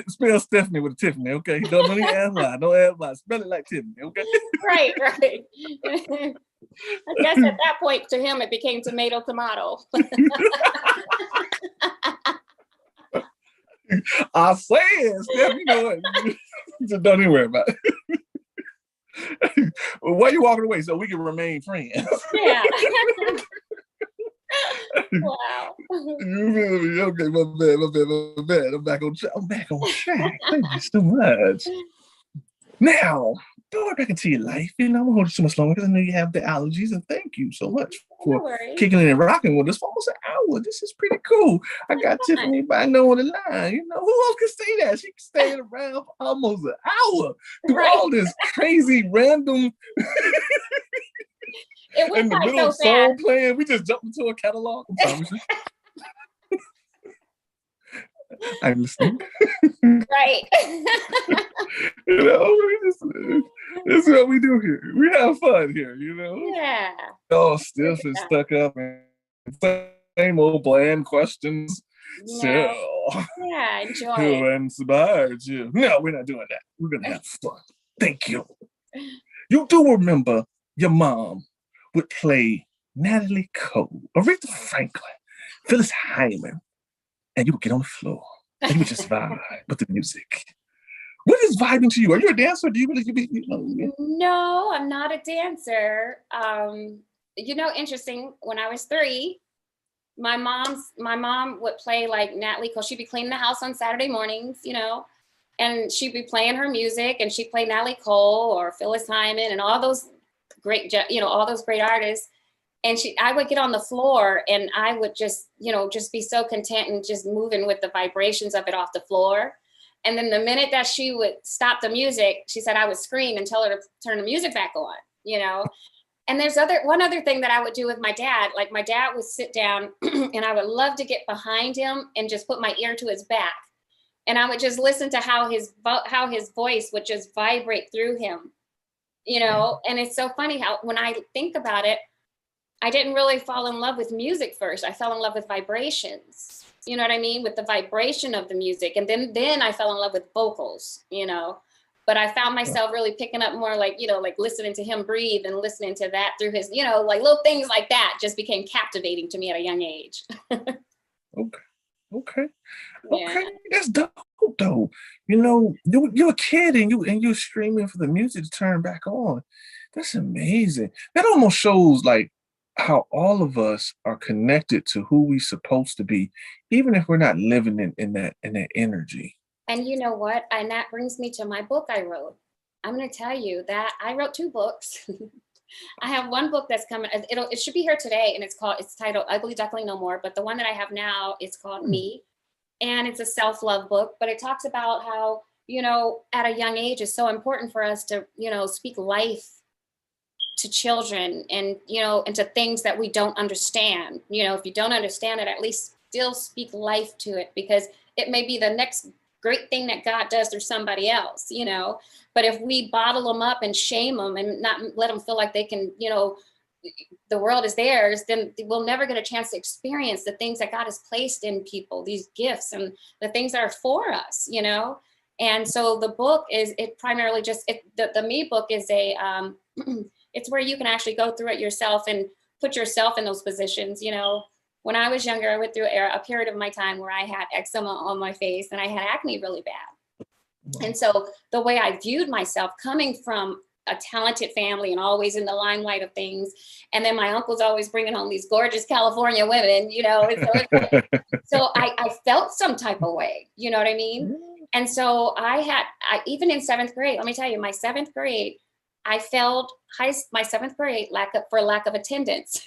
spell Stephanie with a Tiffany, okay? Don't add lie. Spell it like Tiffany, okay? Right. I guess at that point to him it became tomato. I said, Steph, you know what? Just don't even worry about it. Why are you walking away so we can remain friends? Yeah. Wow. Okay, my bad. I'm back on track. Thank you so much. Now, go right back into your life. You know, I won't hold you too much longer because I know you have the allergies. And thank you so much for kicking it and rocking with us for almost an hour. This is pretty cool. I got Tiffany Bynoe on the line. You know, who else can say that? She can stay around for almost an hour through all this crazy random. It was in the middle of song playing, we just jumped into a catalog. I'm listening. Right. You know, this is what we do here. We have fun here, you know? Yeah. Oh, still stuck up and same old bland questions. Yeah. So, yeah, enjoy who it. inspired you? No, we're not doing that. We're going to have fun. Thank you. You do remember your mom would play Natalie Cole, Aretha Franklin, Phyllis Hyman, and you would get on the floor and you would just vibe with the music. What is vibing to you? Are you a dancer? Do you really? No, I'm not a dancer. You know, interesting. When I was 3, my mom would play like Natalie Cole. She'd be cleaning the house on Saturday mornings, you know, and she'd be playing her music, and she'd play Natalie Cole or Phyllis Hyman and all those great, you know, all those great artists. And I would get on the floor and I would just, you know, just be so content and just moving with the vibrations of it off the floor. And then the minute that she would stop the music, she said I would scream and tell her to turn the music back on, you know. And there's one other thing that I would do with my dad. Like my dad would sit down and I would love to get behind him and just put my ear to his back. And I would just listen to how his voice would just vibrate through him, you know. And it's so funny how when I think about it, I didn't really fall in love with music first. I fell in love with vibrations. You know what I mean? With the vibration of the music. And then I fell in love with vocals, you know. But I found myself really picking up more like, you know, like listening to him breathe and listening to that through his, you know, like little things like that just became captivating to me at a young age. Okay. Yeah. That's dope though. You know, you're a kid and you're streaming for the music to turn back on. That's amazing. That almost shows like how all of us are connected to who we're supposed to be, even if we're not living in that energy. And you know what? And that brings me to my book I wrote. I'm going to tell you that I wrote 2 books. I have one book that's coming. It should be here today, and it's titled Ugly Duckling No More. But the one that I have now is called Me, and it's a self-love book. But it talks about how, you know, at a young age, it's so important for us to, you know, speak life to children and, you know, into things that we don't understand. You know, if you don't understand it, at least still speak life to it, because it may be the next great thing that God does through somebody else, you know. But if we bottle them up and shame them and not let them feel like they can, you know, the world is theirs, then we'll never get a chance to experience the things that God has placed in people, these gifts and the things that are for us, you know. And so the book is, it primarily just, the Me book is a, it's where you can actually go through it yourself and put yourself in those positions. You know, when I was younger, I went through a period of my time where I had eczema on my face and I had acne really bad. And so the way I viewed myself, coming from a talented family and always in the limelight of things, and then my uncle's always bringing home these gorgeous California women, you know, and so I felt some type of way, you know what I mean? And so I even in 7th grade, let me tell you, my 7th grade, I failed my 7th grade for lack of attendance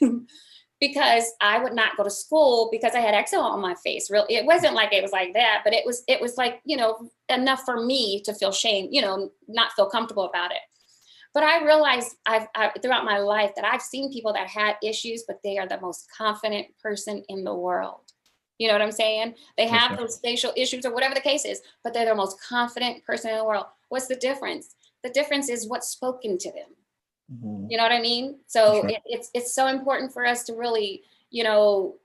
because I would not go to school because I had eczema on my face. Really, it wasn't like it was like that, but it was like, you know, enough for me to feel shame, you know, not feel comfortable about it. But I realized throughout my life that I've seen people that had issues, but they are the most confident person in the world. You know what I'm saying? They have those facial issues or whatever the case is, but they're the most confident person in the world. What's the difference? The difference is what's spoken to them. Mm-hmm. You know what I mean? So it's so important for us to really, you know,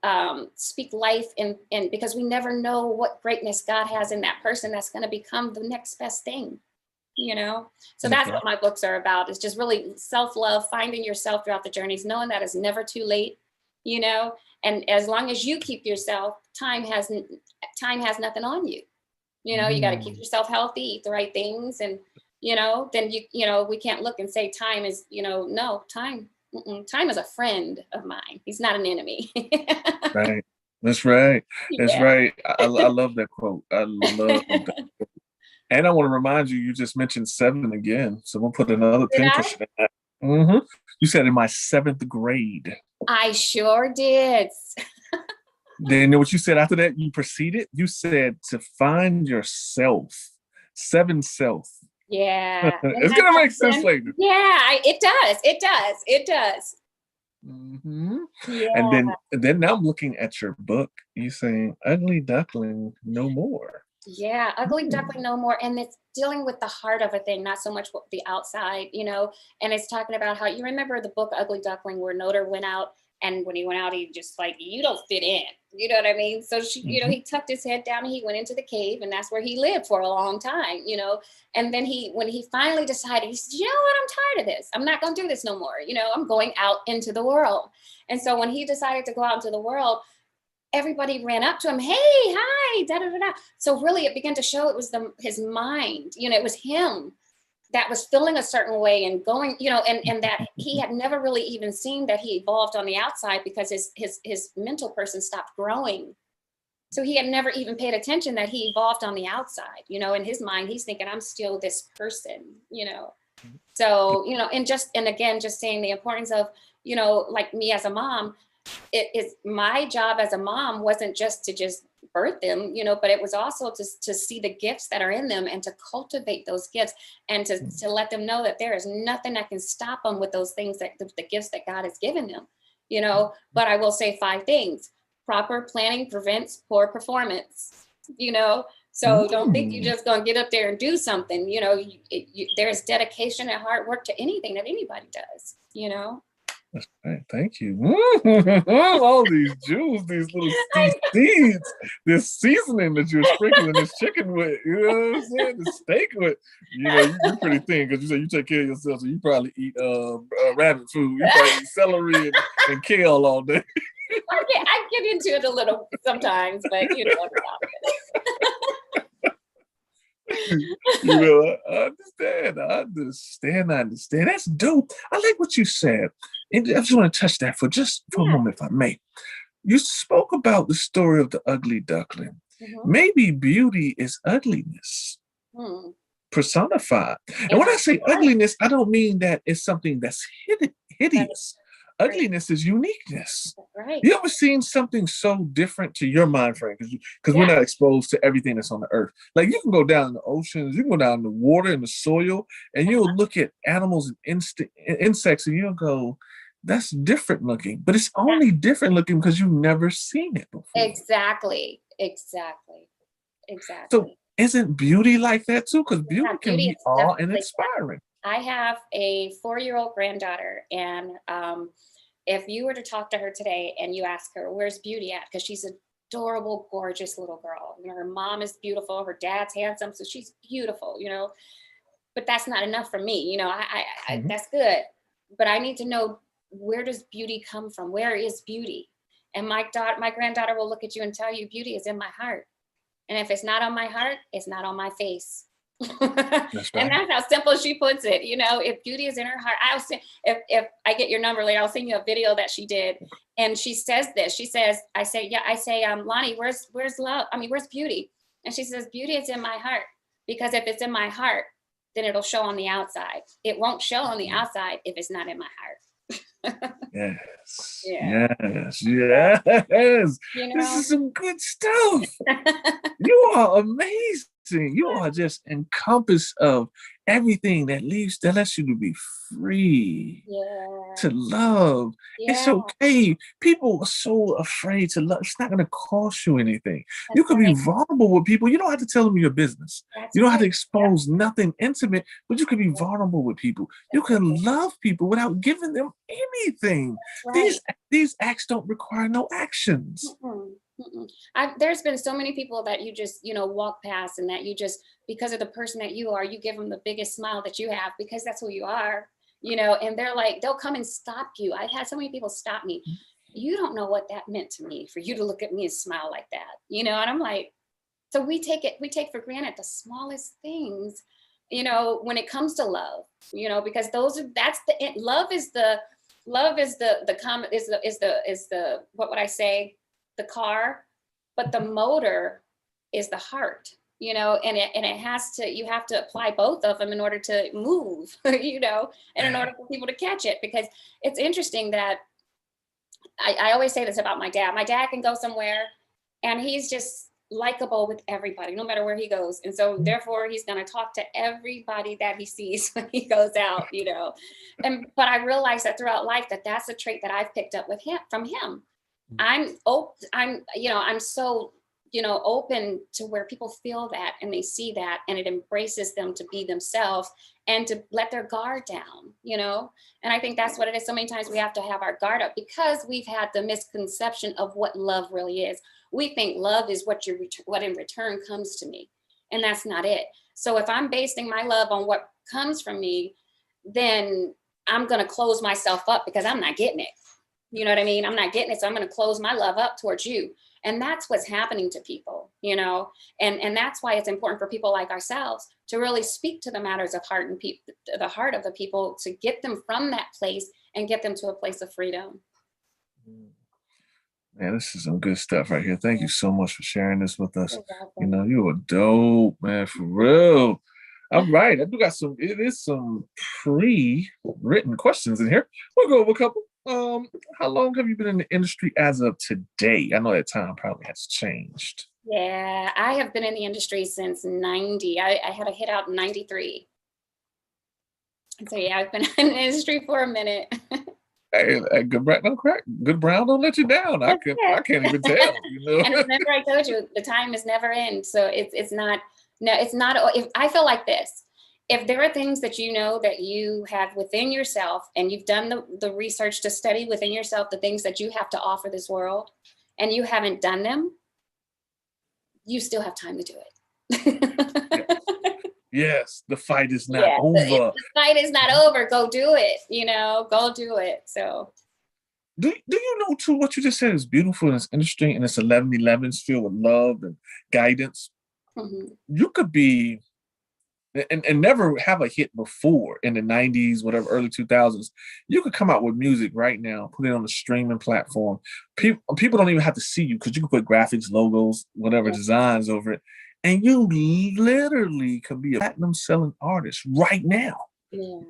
speak life and because we never know what greatness God has in that person that's going to become the next best thing, you know? So that's what my books are about. It's just really self-love, finding yourself throughout the journeys, knowing that it's never too late, you know? And as long as you keep yourself, time has nothing on you. You know, you got to keep yourself healthy, eat the right things, and you know, then you know, we can't look and say time is, you know, no, time is a friend of mine. He's not an enemy. Right. That's right. That's right. I love that quote. I love that. And I want to remind you, you just mentioned 7 again. So we'll put another Did I? pincushion in that. Mm-hmm. You said in my 7th grade. I sure did. Then you know what you said after that? You proceeded. You said to find yourself. 7 self. Yeah. It's gonna make sense later. Yeah, it does. It does. It does. Mm-hmm. Yeah. And then now I'm looking at your book. You saying "Ugly Duckling No More." Yeah, ugly duckling no more. And it's dealing with the heart of a thing, not so much the outside, you know. And it's talking about how you remember the book Ugly Duckling, where Noder went out, and when he went out, he just like, you don't fit in. You know what I mean? So she, you know, he tucked his head down and he went into the cave, and that's where he lived for a long time, you know. And then when he finally decided, he said, you know what, I'm tired of this. I'm not gonna do this no more. You know, I'm going out into the world. And so when he decided to go out into the world, everybody ran up to him, hey, hi, da da da da. So really it began to show it was his mind, you know, it was him that was feeling a certain way and going, you know, and that he had never really even seen that he evolved on the outside because his mental person stopped growing. So he had never even paid attention that he evolved on the outside, you know. In his mind, he's thinking, I'm still this person, you know. So, you know, and again, just saying the importance of, you know, like me as a mom, it is my job as a mom wasn't just to just birth them, you know, but it was also to see the gifts that are in them and to cultivate those gifts and to let them know that there is nothing that can stop them with those things, that the gifts that God has given them, you know. But I will say 5 things. Proper planning prevents poor performance, you know. So don't think you're just going to get up there and do something, you know. There's dedication and hard work to anything that anybody does, you know. That's right. Thank you. All these jewels, these little seeds, this seasoning that you're sprinkling this chicken with, you know what I'm saying? The steak with, you know, you're pretty thin because you say you take care of yourself, so you probably eat rabbit food. You probably eat celery and kale all day. I get into it a little sometimes, but you know. You know, I understand. That's dope. I like what you said. And I just want to touch that for a moment, if I may. You spoke about the story of the ugly duckling. Maybe beauty is ugliness personified. And when I say ugliness, I don't mean that it's something that's hideous. Ugliness is uniqueness. Right. You ever seen something so different to your mind frame? Because we're not exposed to everything that's on the earth. Like you can go down in the oceans, you can go down in the water and the soil, and you'll look at animals and insects, and you'll go, that's different looking. But it's only different looking because you've never seen it before. Exactly. So isn't beauty like that too? Because beauty can be awe and inspiring. I have a 4-year-old granddaughter, and if you were to talk to her today and you ask her, where's beauty at? Because she's an adorable, gorgeous little girl. You know, her mom is beautiful, her dad's handsome, so she's beautiful, you know. But that's not enough for me, you know. I that's good, but I need to know, where does beauty come from? Where is beauty? And my granddaughter will look at you and tell you, beauty is in my heart. And if it's not on my heart, it's not on my face. That's right. And that's how simple she puts it. You know, if beauty is in her heart, I'll send, if I get your number later, I'll send you a video that she did. And she says this, she says, I say, Lonnie, where's love? I mean, where's beauty? And she says, beauty is in my heart, because if it's in my heart, then it'll show on the outside. It won't show on the outside if it's not in my heart. Yes. Yeah. Yes. Yes. You know? This is some good stuff. You are amazing. You are just encompassed of everything that lets you to be free. To love. It's okay. People are so afraid to love. It's not going to cost you anything. You could be vulnerable with people. You don't have to tell them your business. You don't have to expose nothing intimate, but you can be vulnerable with people. You can love people without giving them anything. These acts don't require no actions. There's been so many people that you just, you know, walk past, and that you just, because of the person that you are, you give them the biggest smile that you have, because that's who you are, you know. And they're like, they'll come and stop you. I've had so many people stop me. You don't know what that meant to me, for you to look at me and smile like that, you know. And I'm like, so we take for granted the smallest things, you know, when it comes to love, you know, because love is the what would I say? The car, but the motor is the heart. you know, and it has to, you have to apply both of them in order to move, you know, and in order for people to catch it. Because it's interesting that I always say this about my dad. My dad can go somewhere and he's just likable with everybody, no matter where he goes. And so therefore he's going to talk to everybody that he sees when he goes out, you know. But I realized that throughout life that's a trait that I've picked up with him, from him. I'm so, you know, open to where people feel that and they see that, and it embraces them to be themselves and to let their guard down, you know? And I think that's what it is. So many times we have to have our guard up because we've had the misconception of what love really is. We think love is what in return comes to me, and that's not it. So if I'm basing my love on what comes from me, then I'm gonna close myself up because I'm not getting it. You know what I mean? I'm not getting it, so I'm gonna close my love up towards you. And that's what's happening to people, you know, and that's why it's important for people like ourselves to really speak to the matters of heart and the heart of the people, to get them from that place and get them to a place of freedom. Man, this is some good stuff right here. Thank you so much for sharing this with us. You know, you are dope, man, for real. All right, I do got some pre-written questions in here. We'll go over a couple. How long have you been in the industry as of today? I know that time probably has changed. Yeah, I have been in the industry since 90. I had a hit out in 93. So yeah, I've been in the industry for a minute. Hey, good brown don't crack. Good brown don't let you down. I can't even tell, you know. And remember, I told you the time is never end. So it's not. If I feel like this, if there are things that you know that you have within yourself, and you've done the research to study within yourself the things that you have to offer this world, and you haven't done them, you still have time to do it. Yes, the fight is not over. The fight is not over. Go do it. You know, go do it. So. Do you know too what you just said is beautiful and it's interesting, and it's 11/11s filled with love and guidance. Mm-hmm. You could be and never have a hit before in the 90s, whatever, early 2000s. You could come out with music right now, put it on the streaming platform. People don't even have to see you because you can put graphics, logos, whatever designs over it. And you literally could be a platinum selling artist right now. Yeah.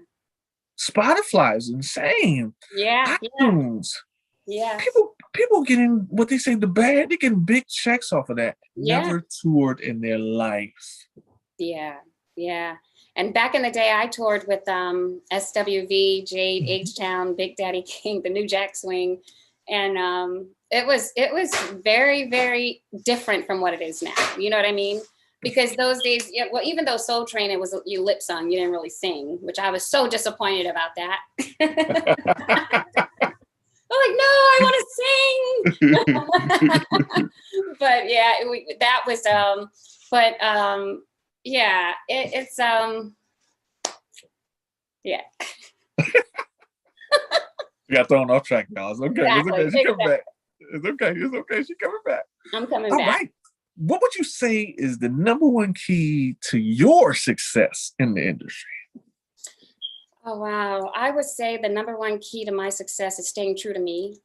Spotify is insane. Yeah. iTunes. Yeah. People getting what they say the bag. They're getting big checks off of that. Yeah. Never toured in their life. Yeah. Yeah. And back in the day, I toured with SWV, Jade, H-Town, Big Daddy King, the New Jack Swing. And it was very, very different from what it is now. You know what I mean? Because those days, well, even though Soul Train, it was you lip sung, you didn't really sing, which I was so disappointed about that. I'm like, no, I want to sing. But yeah, that was, yeah, it's yeah. You got thrown off track now. It's okay. Exactly. It's okay. She's coming back. It's okay. She's coming back. I'm coming All back. Right. What would you say is the number one key to your success in the industry? Oh, wow. I would say the number one key to my success is staying true to me.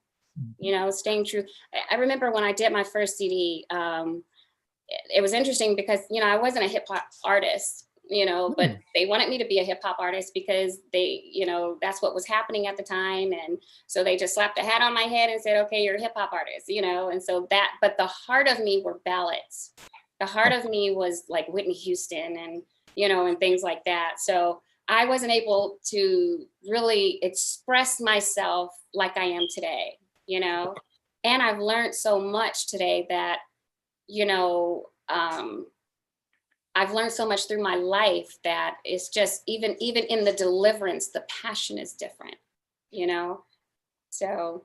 You know, staying true. I remember when I did my first CD, it was interesting because, you know, I wasn't a hip hop artist, you know, but they wanted me to be a hip hop artist because they, you know, that's what was happening at the time. And so they just slapped a hat on my head and said, okay, you're a hip hop artist, you know? And so but the heart of me were ballads. The heart of me was like Whitney Houston and, you know, and things like that. So I wasn't able to really express myself like I am today, you know? And I've learned so much today that, you know, I've learned so much through my life that it's just even in the deliverance, the passion is different, you know? So.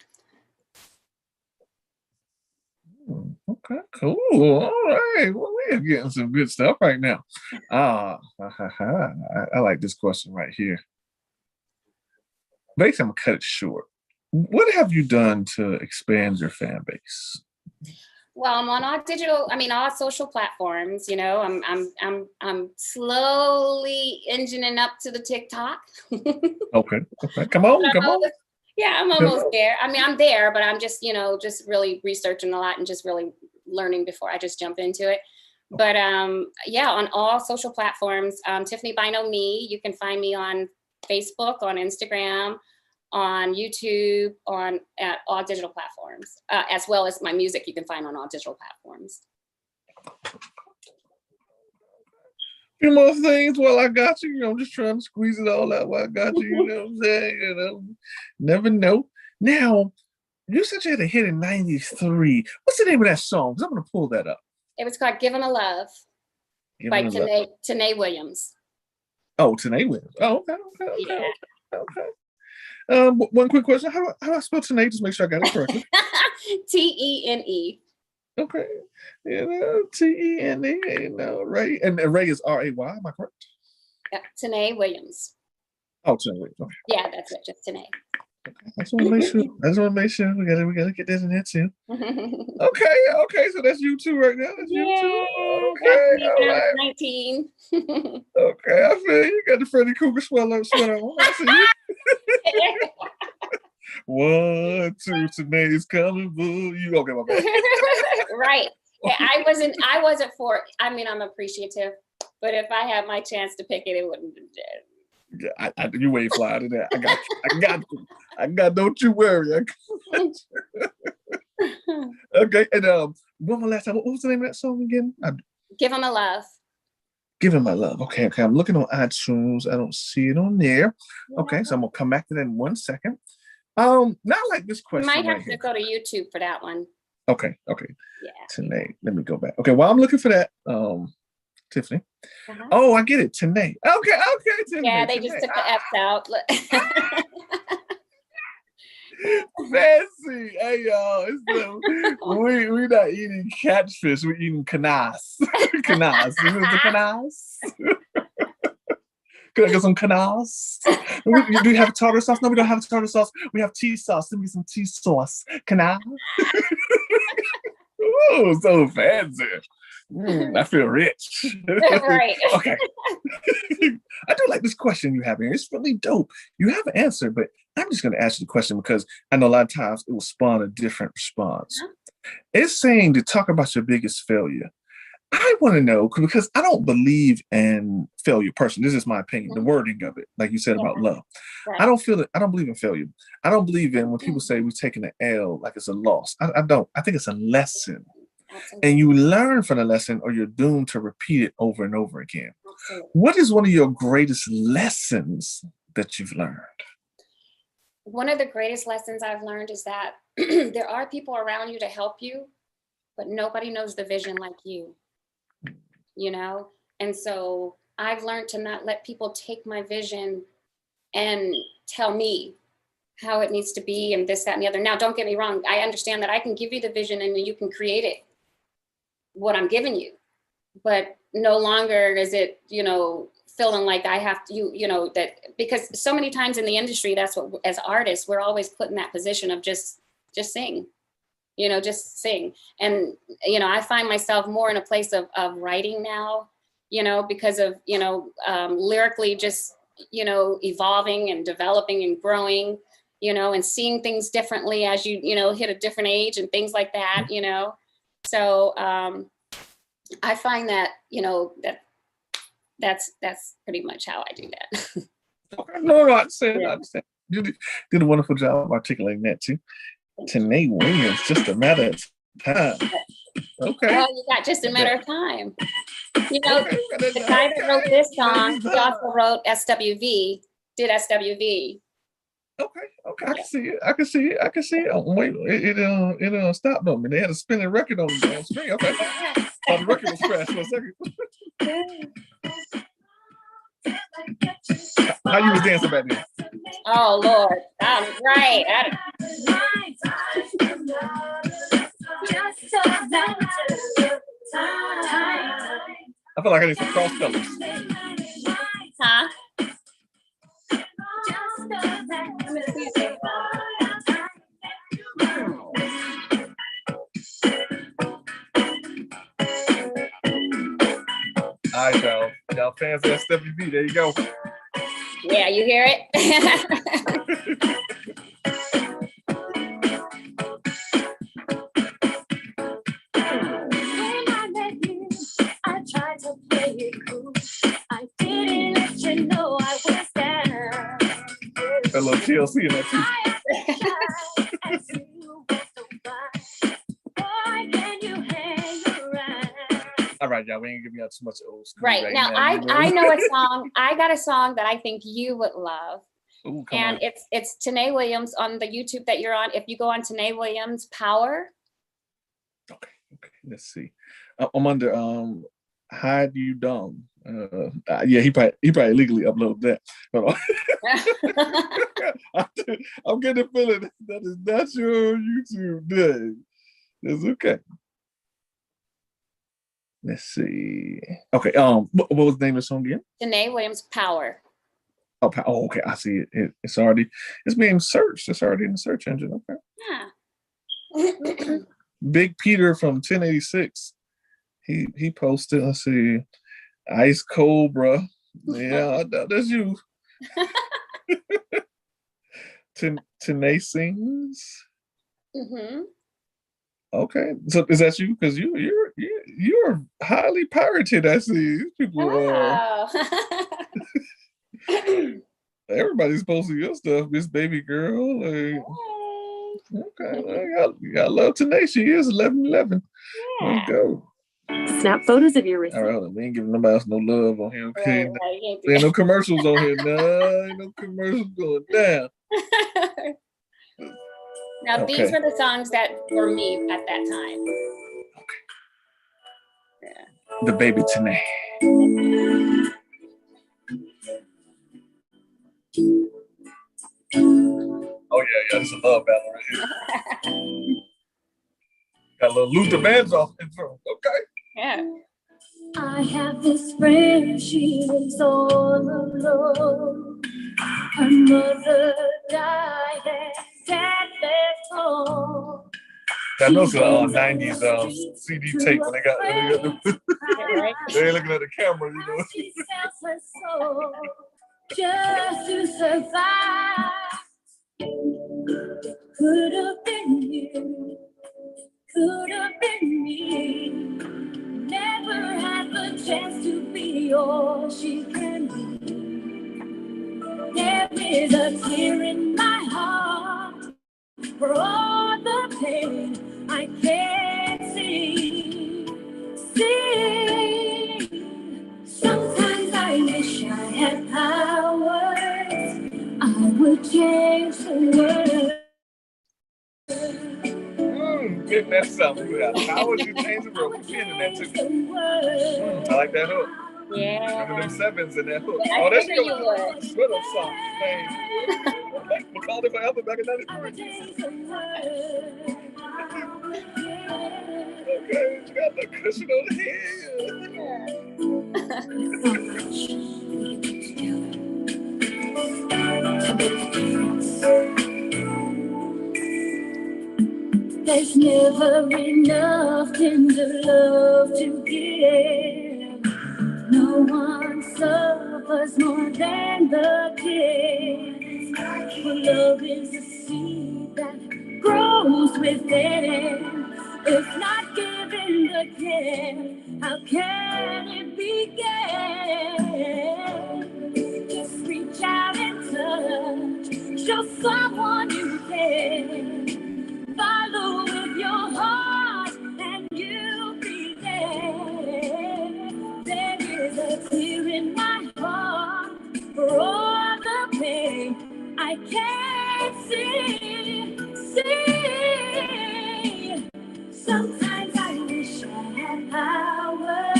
Okay, cool. All right. Well, we're getting some good stuff right now. I like this question right here. Basically, I'm gonna cut it short. What have you done to expand your fan base? Well, I'm on all social platforms. You know, I'm slowly engineing up to the TikTok. Okay. Come on. Yeah, I'm almost there. I mean, I'm there, but I'm just, you know, just really researching a lot and just really learning before I just jump into it. But yeah, on all social platforms, Tiffany Bynoe Me. You can find me on Facebook, on Instagram, on YouTube, on all digital platforms, as well as my music you can find on all digital platforms. Few more things while I got you. I'm just trying to squeeze it all out while I got you. You know what I'm saying? Never know. Now, you said you had a hit in '93. What's the name of that song? 'Cause I'm gonna pull that up. It was called "Give 'Em a Love" by Lenny Williams. Oh, Tanae Williams. Oh, okay. One quick question: How do I spell Tanae? Just make sure I got it correctly. T-E-N-E. Okay. T-E-N-E. Ray. And Ray is R-A-Y. Am I correct? Yeah, Tanae Williams. Oh, Tanae Williams. Okay. Yeah, that's it. Just Tanae. I just want to make sure. We gotta get this in there too. Okay. So that's you two right now. That's you two. Okay. All right. 19. Okay, I feel you. Got the Freddy Krueger sweater on. I see you. 1, 2, Tanae's coming for you. Okay, my bad. Right. Yeah, I wasn't for it. I mean, I'm appreciative, but if I had my chance to pick it, it wouldn't have been. Yeah, you ain't fly to that. I got. Don't you worry. Okay, and one more last time. What was the name of that song again? Give 'Em a Love. Give 'Em my love. Okay. I'm looking on iTunes. I don't see it on there. Okay, so I'm gonna come back to that in 1 second. Now I like this question. You might have to go to YouTube for that one. Okay. Yeah. Tanae. Let me go back. Okay, while I'm looking for that, Tiffany. Oh, I get it. Tanae. Okay, Tiffany. Yeah, they just took the F's out. Fancy. Hey, y'all. We not eating catfish. We're eating canas. Canas. This is the canas. Could I get some canas? Do you have tartar sauce? No, we don't have tartar sauce. We have tea sauce. Give me some tea sauce. Canas. Oh, so fancy. I feel rich. Right. Okay. I do like this question you have here. It's really dope. You have an answer, but I'm just going to ask you the question because I know a lot of times it will spawn a different response. It's saying to talk about your biggest failure. I want to know because I don't believe in failure personally. This is my opinion, the wording of it, like you said about love. Right. I don't believe in failure. I don't believe in when people say we're taking an L like it's a loss. I don't. I think it's a lesson. And you learn from the lesson or you're doomed to repeat it over and over again. Absolutely. What is one of your greatest lessons that you've learned? One of the greatest lessons I've learned is that there are people around you to help you, but nobody knows the vision like you, you know? And so I've learned to not let people take my vision and tell me how it needs to be and this, that, and the other. Now, don't get me wrong. I understand that I can give you the vision and you can create it, what I'm giving you, but no longer is it, you know, feeling like I have to, you know, that because so many times in the industry, that's what, as artists, we're always put in that position of just sing, you know, just sing. And, you know, I find myself more in a place of writing now, you know, because of, you know, lyrically just, you know, evolving and developing and growing, you know, and seeing things differently as you know, hit a different age and things like that, you know. So I find that, you know, that's pretty much how I do that. Okay. No, I understand. I understand. You did a wonderful job of articulating that too. Tanae Williams, just a matter of time. Okay. Well, you got just a matter of time. You know, the guy that wrote this song, he also wrote SWV, did SWV. Okay. I can see it. Oh, wait, it stopped on me. They had a spinning record on the screen. Okay. The record was crashed for a second. How you was dancing back then? Oh Lord, right. I feel like I need some cross colors. Huh? All right, y'all fans of SWV, there you go. Yeah, you hear it? That little TLC in that too. All right, y'all, we ain't giving out too much old school. Right now, I know a song. I got a song that I think you would love. Ooh, and on. it's Tanae Williams on the YouTube that you're on. If you go on Tanae Williams Power. Okay, let's see. I'm under Hide You Dumb. Yeah, he probably legally uploaded that. Hold on. I'm getting the feeling that is not your YouTube day. It's okay. Let's see. Okay, what was the name of the song again? Tanae Williams Power. Oh, okay. I see it. It's being searched. It's already in the search engine. Okay. Yeah. Big Peter from 1086. He posted. Let's see. Ice cold, bro. Yeah, that's you. Tanae sings. Mm-hmm. Okay, so is that you? Because you're highly pirated. I see these people. Wow. Everybody's posting your stuff, Miss Baby Girl. Like, okay, well, you got love Tanae. She is 1111. Yeah. Let's go. Snap photos of your receipt. All right, hold on. We ain't giving nobody else no love on here. Okay, Right. There ain't no commercials on here. No, ain't no commercials going down. Now these were the songs that were me at that time. Okay. Yeah. The Baby Tanae. Oh yeah, it's a love battle right here. Got a little Luther Vandross intro. Okay. Yeah. I have this friend, she lives all alone. Her mother died and dad left home. I know it's a 90s CD tape when they got the they're looking at the camera, you know. She sells her soul just to survive. Could have been you, could have been me. Never had the chance to be all she can be. There is a tear in my heart for all the pain I can't see. Sometimes I wish I had powers. I would change the world. Getting that sound. How would you change the world? We're getting that too. I like that hook. Yeah. Remember them sevens in that hook. I That's figured you would. rhythm song. We called it forever back in '93. Okay, you got the cushion on the There's never enough tender love to give. No one suffers more than the kids. For love is a seed that grows within. If not given the gift, how can it begin? Just reach out and touch, show someone you care. Follow with your heart and you'll be there. There is a tear in my heart for all the pain I can't see. Sometimes I wish I had powers.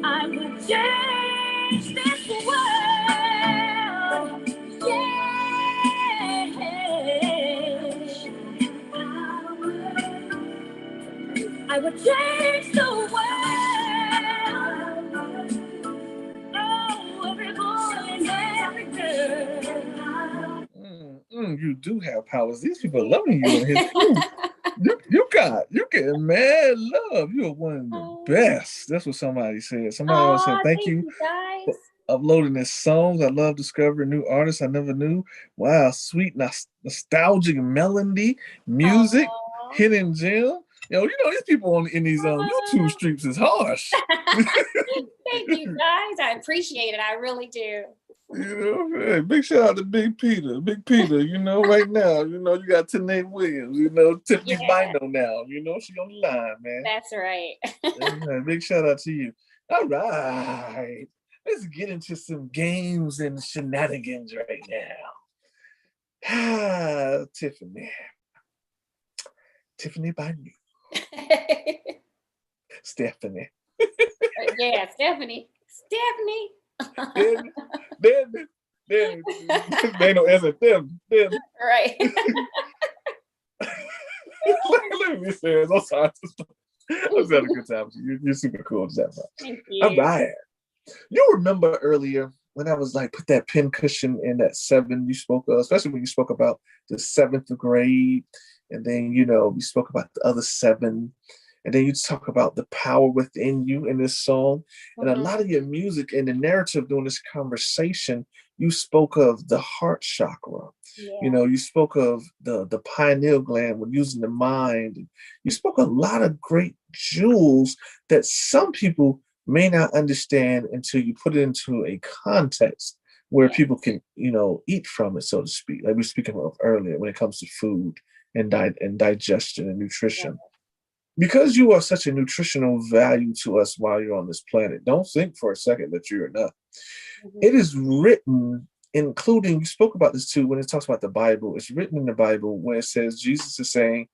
I would change this world. Yeah. I would change the world. Oh, every boy and every girl. You do have powers. These people are loving you in here. You're getting mad love. You're one of the best. That's what somebody said. Somebody else said, thank you guys. for uploading this songs. I love discovering new artists I never knew. Wow, sweet nostalgic melody, music, hidden gem. You know these people in these YouTube streets is harsh. Thank you guys. I appreciate it. I really do. Hey, big shout out to Big Peter. Big Peter, right now, you got Lenny Williams, Tiffany Bynoe now, she on the line, man. That's right. Yeah, big shout out to you. All right. Let's get into some games and shenanigans right now. Tiffany. Tiffany Bynoe. Stephanie. Yeah, Stephanie. Then they know as a them. Right. Let me say it. I'm sorry. I was having a good time. You're super cool. Thank you. All right. You remember earlier when I was like, put that pin cushion in that 7 you spoke of, especially when you spoke about the 7th grade. And then, we spoke about the other 7. And then you talk about the power within you in this song. And a lot of your music and the narrative during this conversation, you spoke of the heart chakra. Yeah. You spoke of the pineal gland when using the mind. You spoke a lot of great jewels that some people may not understand until you put it into a context where people can, eat from it, so to speak. Like we were speaking of earlier when it comes to food and digestion and nutrition. Yeah. Because you are such a nutritional value to us while you're on this planet, don't think for a second that you're not. It is written, including, you spoke about this too, when it talks about the Bible, it's written in the Bible when it says, Jesus is saying,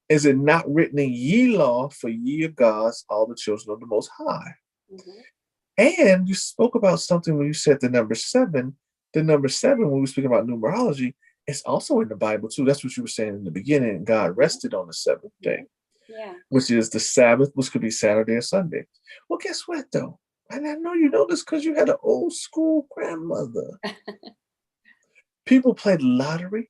is it not written in ye law for ye of gods, all the children of the Most High? And you spoke about something when you said the number 7. The number 7, when we were speaking about numerology, it's also in the Bible too. That's what you were saying in the beginning. God rested on the 7th day. Yeah. Which is the Sabbath, which could be Saturday or Sunday. Well, guess what, though? And I know you know this because you had an old school grandmother. People play the lottery.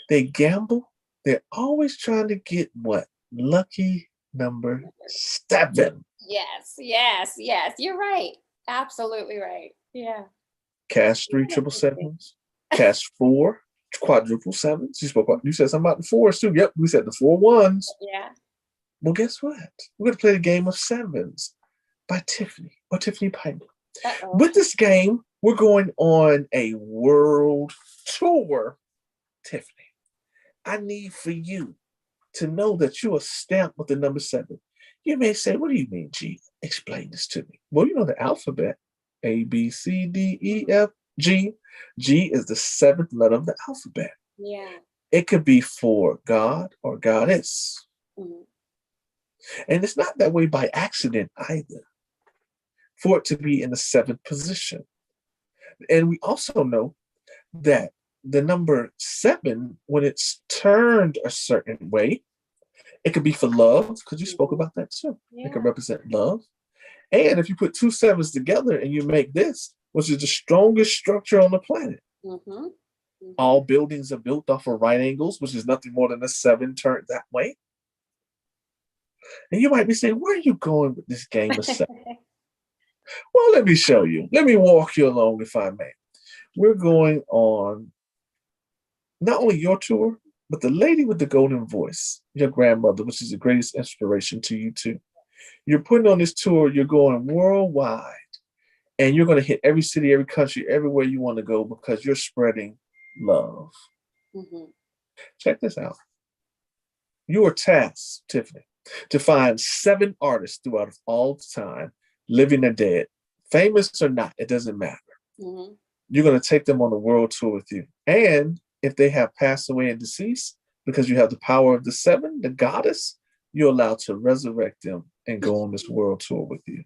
They gamble. They're always trying to get what? Lucky number 7. Yes. You're right. Absolutely right. Yeah. Cash 3 triple 7s. Cash 4 quadruple 7s. You said something about the 4s too. Yep, we said the 4 1s. Yeah. Well, guess what? We're going to play the game of 7s by Tiffany Bynoe. With this game, we're going on a world tour, Tiffany. I need for you to know that you are stamped with the number 7. You may say, what do you mean, G? Explain this to me. Well, you know the alphabet, A, B, C, D, E, F, G. G is the 7th letter of the alphabet. Yeah. It could be for God or goddess. And it's not that way by accident either, for it to be in the 7th position. And we also know that the number 7, when it's turned a certain way, it could be for love, because you spoke about that too. Yeah. It could represent love. And if you put 2 7s together and you make this, which is the strongest structure on the planet. All buildings are built off of right angles, which is nothing more than a 7 turned that way. And you might be saying, where are you going with this game of 7? Well, let me show you. Let me walk you along, if I may. We're going on not only your tour, but the lady with the golden voice, your grandmother, which is the greatest inspiration to you too. You're putting on this tour, you're going worldwide, and you're going to hit every city, every country, everywhere you want to go because you're spreading love. Check this out. You are tasked, Tiffany, to find 7 artists throughout all time, living or dead, famous or not, it doesn't matter. You're going to take them on a world tour with you. And if they have passed away and deceased, because you have the power of the 7, the goddess, you're allowed to resurrect them and go on this world tour with you.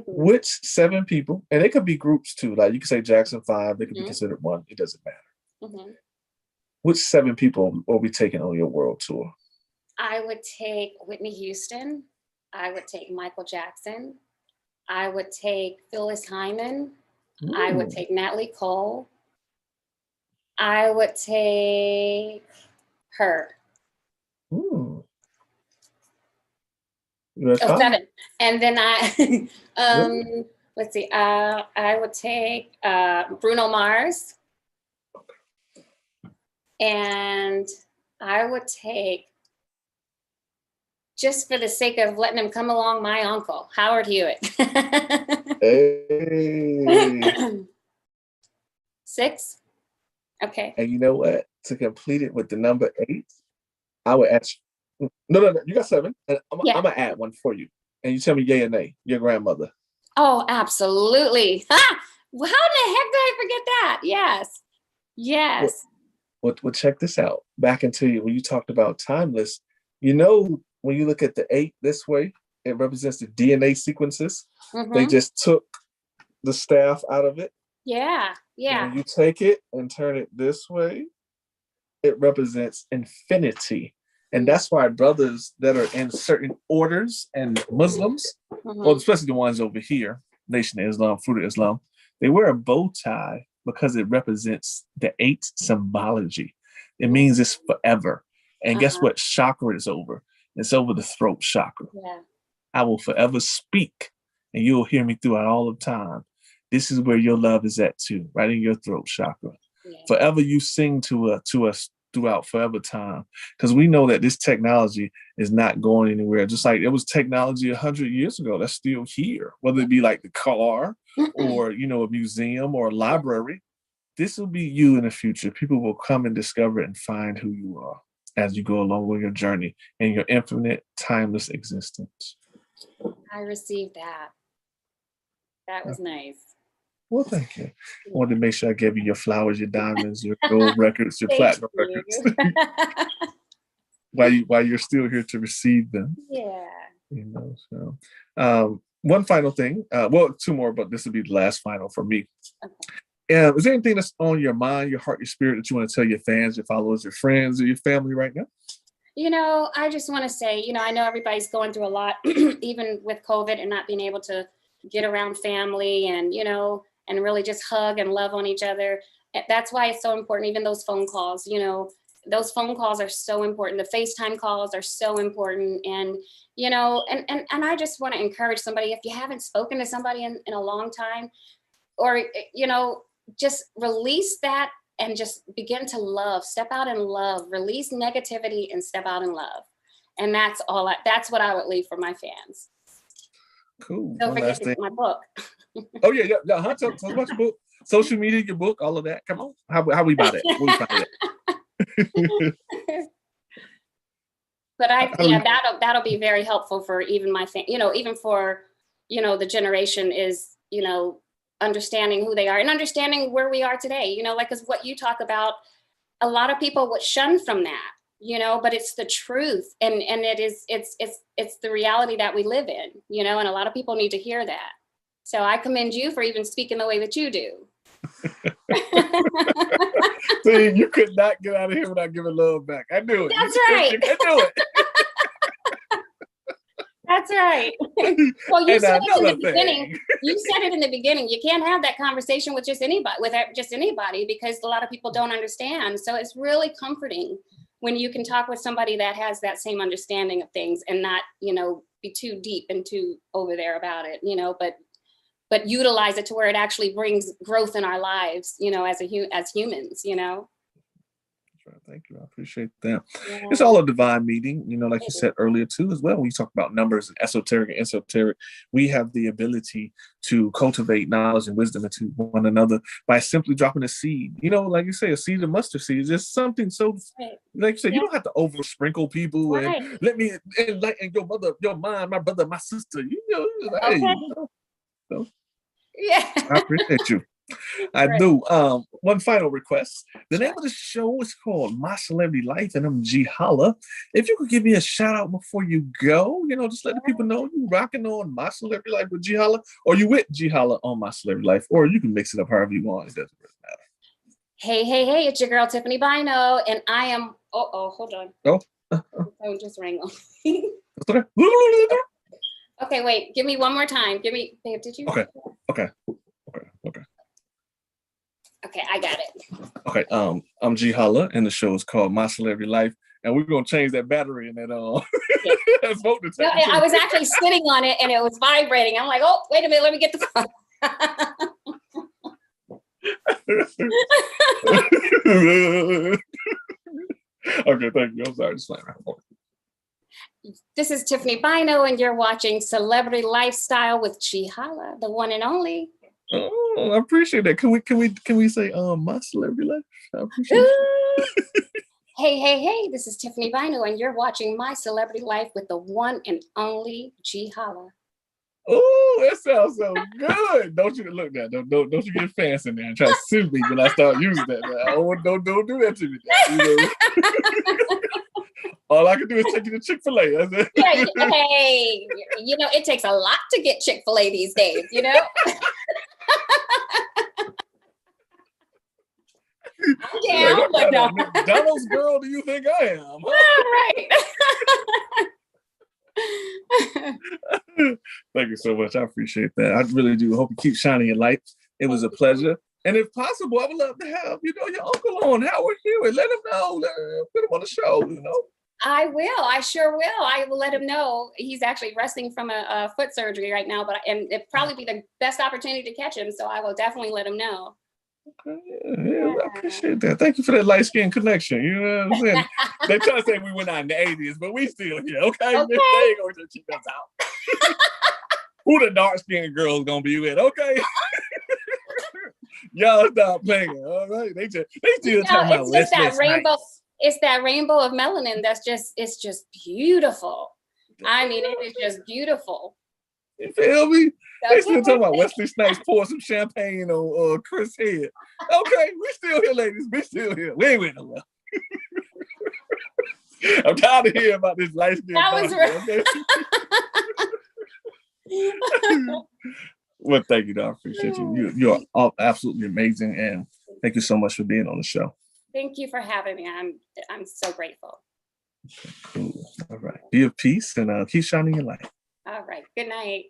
Which 7 people, and they could be groups too, like you could say Jackson 5, they could be considered one, it doesn't matter. Which 7 people will be taking on your world tour? I would take Whitney Houston. I would take Michael Jackson. I would take Phyllis Hyman. I would take Natalie Cole. I would take her. Oh, 7. And then I, let's see, I would take Bruno Mars. And I would take, just for the sake of letting him come along, my uncle, Howard Hewitt. Hey. 6. Okay. And you know what? To complete it with the number 8, I would ask you. No. You got 7. And I'm gonna add one for you. And you tell me yay or nay. Your grandmother. Oh, absolutely. Ha! How the heck did I forget that? Yes. Yes. Well, check this out. Back into when you talked about timeless, you know, when you look at the 8 this way, it represents the DNA sequences. Mm-hmm. They just took the staff out of it. Yeah. Yeah. When you take it and turn it this way, it represents infinity. And that's why brothers that are in certain orders and Muslims, well, especially the ones over here, Nation of Islam, Fruit of Islam, they wear a bow tie because it represents the 8 symbology. It means it's forever. And guess what chakra is over? It's over the throat chakra. Yeah. I will forever speak, and you'll hear me throughout all of time. This is where your love is at too, right in your throat chakra. Yeah. Forever you sing to us throughout forever time, because we know that this technology is not going anywhere. Just like it was technology 100 years ago, that's still here. Whether it be like the car or a museum or a library, this will be you in the future. People will come and discover and find who you are as you go along with your journey and your infinite, timeless existence. I received that. That was nice. Well, thank you. I wanted to make sure I gave you your flowers, your diamonds, your gold records, your platinum records. while you're still here to receive them. Yeah. So one final thing. 2 more, but this will be the last final for me. Okay. Is there anything that's on your mind, your heart, your spirit that you want to tell your fans, your followers, your friends, or your family right now? I just want to say, I know everybody's going through a lot, even with COVID and not being able to get around family and, and really just hug and love on each other. That's why it's so important, even those phone calls, those phone calls are so important. The FaceTime calls are so important. And, and I just want to encourage somebody, if you haven't spoken to somebody in a long time, or, just release that and just begin to love, step out in love, release negativity and step out in love. And that's that's what I would leave for my fans. Cool. Don't forget to get my book. Oh yeah. Tell us about your book, social media, your book, all of that. Come on. How we buy that? Where we find it? But that'll be very helpful for even my even for, the generation is, understanding who they are and understanding where we are today, because what you talk about, a lot of people would shun from that, but it's the truth. And it's the reality that we live in, and a lot of people need to hear that. So I commend you for even speaking the way that you do. See, you could not get out of here without giving love back. I knew it. That's right. I knew it. That's right. Well, you said it in the beginning. You said it in the beginning. You can't have that conversation with just anybody, because a lot of people don't understand. So it's really comforting when you can talk with somebody that has that same understanding of things and not, be too deep and too over there about it, but utilize it to where it actually brings growth in our lives, as humans, Thank you. I appreciate that. Yeah. It's all a divine meeting, like you said earlier too, as well. When you talk about numbers and esoteric, we have the ability to cultivate knowledge and wisdom into one another by simply dropping a seed. Like you say, a seed of mustard seed is just something so, like you said, you don't have to over sprinkle people and let me enlighten your mother, your mind, my brother, my sister. So, yeah, I appreciate you. I do. One final request. The name of the show is called My Celebrity Life, and I'm GeHolla. If you could give me a shout out before you go, just let the people know you rocking on My Celebrity Life with GeHolla, or you with GeHolla on My Celebrity Life, or you can mix it up however you want. It doesn't really matter. Hey, it's your girl Tiffany Bynoe, and I am. Hold on. Oh, I just rang on. Okay. Okay, wait. Give me one more time. Babe, did you? Okay. Okay, I got it. Okay, I'm GeHolla, and the show is called My Celebrity Life, and we're gonna change that battery in that that smoke detector. No, I was actually sitting on it, and it was vibrating. I'm like, oh, wait a minute, let me get the phone. Okay, thank you. I'm sorry, just playing around. This is Tiffany Bynoe, and you're watching Celebrity Lifestyle with GeHolla, the one and only. Oh. Oh, I appreciate that. Can we say my celebrity life? I appreciate it. Hey, this is Tiffany Bynoe, and you're watching My Celebrity Life with the one and only GeHolla. Oh, that sounds so good. Don't you look that? Don't you get fancy in there and try to sue me when I start using that. Don't do that to me. All I can do is take you to Chick-fil-A. Yeah, hey, it takes a lot to get Chick-fil-A these days, Yeah, what kind of McDonald's girl do you think I am? Huh? Right. Thank you so much. I appreciate that. I really do. Hope you keep shining your light. It was a pleasure. And if possible, I would love to have, your uncle on, Howard Hewitt. Let him know. Put him on the show, I will. I sure will. I will let him know. He's actually resting from a foot surgery right now, and it'd probably be the best opportunity to catch him. So I will definitely let him know. Okay, yeah, I appreciate that. Thank you for that light skin connection. You know what I'm saying? They try to say we went out in the 80s, but we still here. Okay, they ain't gonna check us out. Who the dark skinned girl's gonna be with? Okay. Y'all stop playing. All right. They still talking about it's that rainbow. It's that rainbow of melanin it's just beautiful. I mean, it is just beautiful. You feel me? They still talking about Wesley Snipes pour some champagne on Chris' head. Okay, we still here, ladies. We still here. We ain't went nowhere. I'm tired of hearing about this light skin. That was right. Okay? Well, thank you, though. I appreciate you. You are all absolutely amazing, and thank you so much for being on the show. Thank you for having me. I'm so grateful. Okay, cool. All right. Be of peace and keep shining your light. All right. Good night.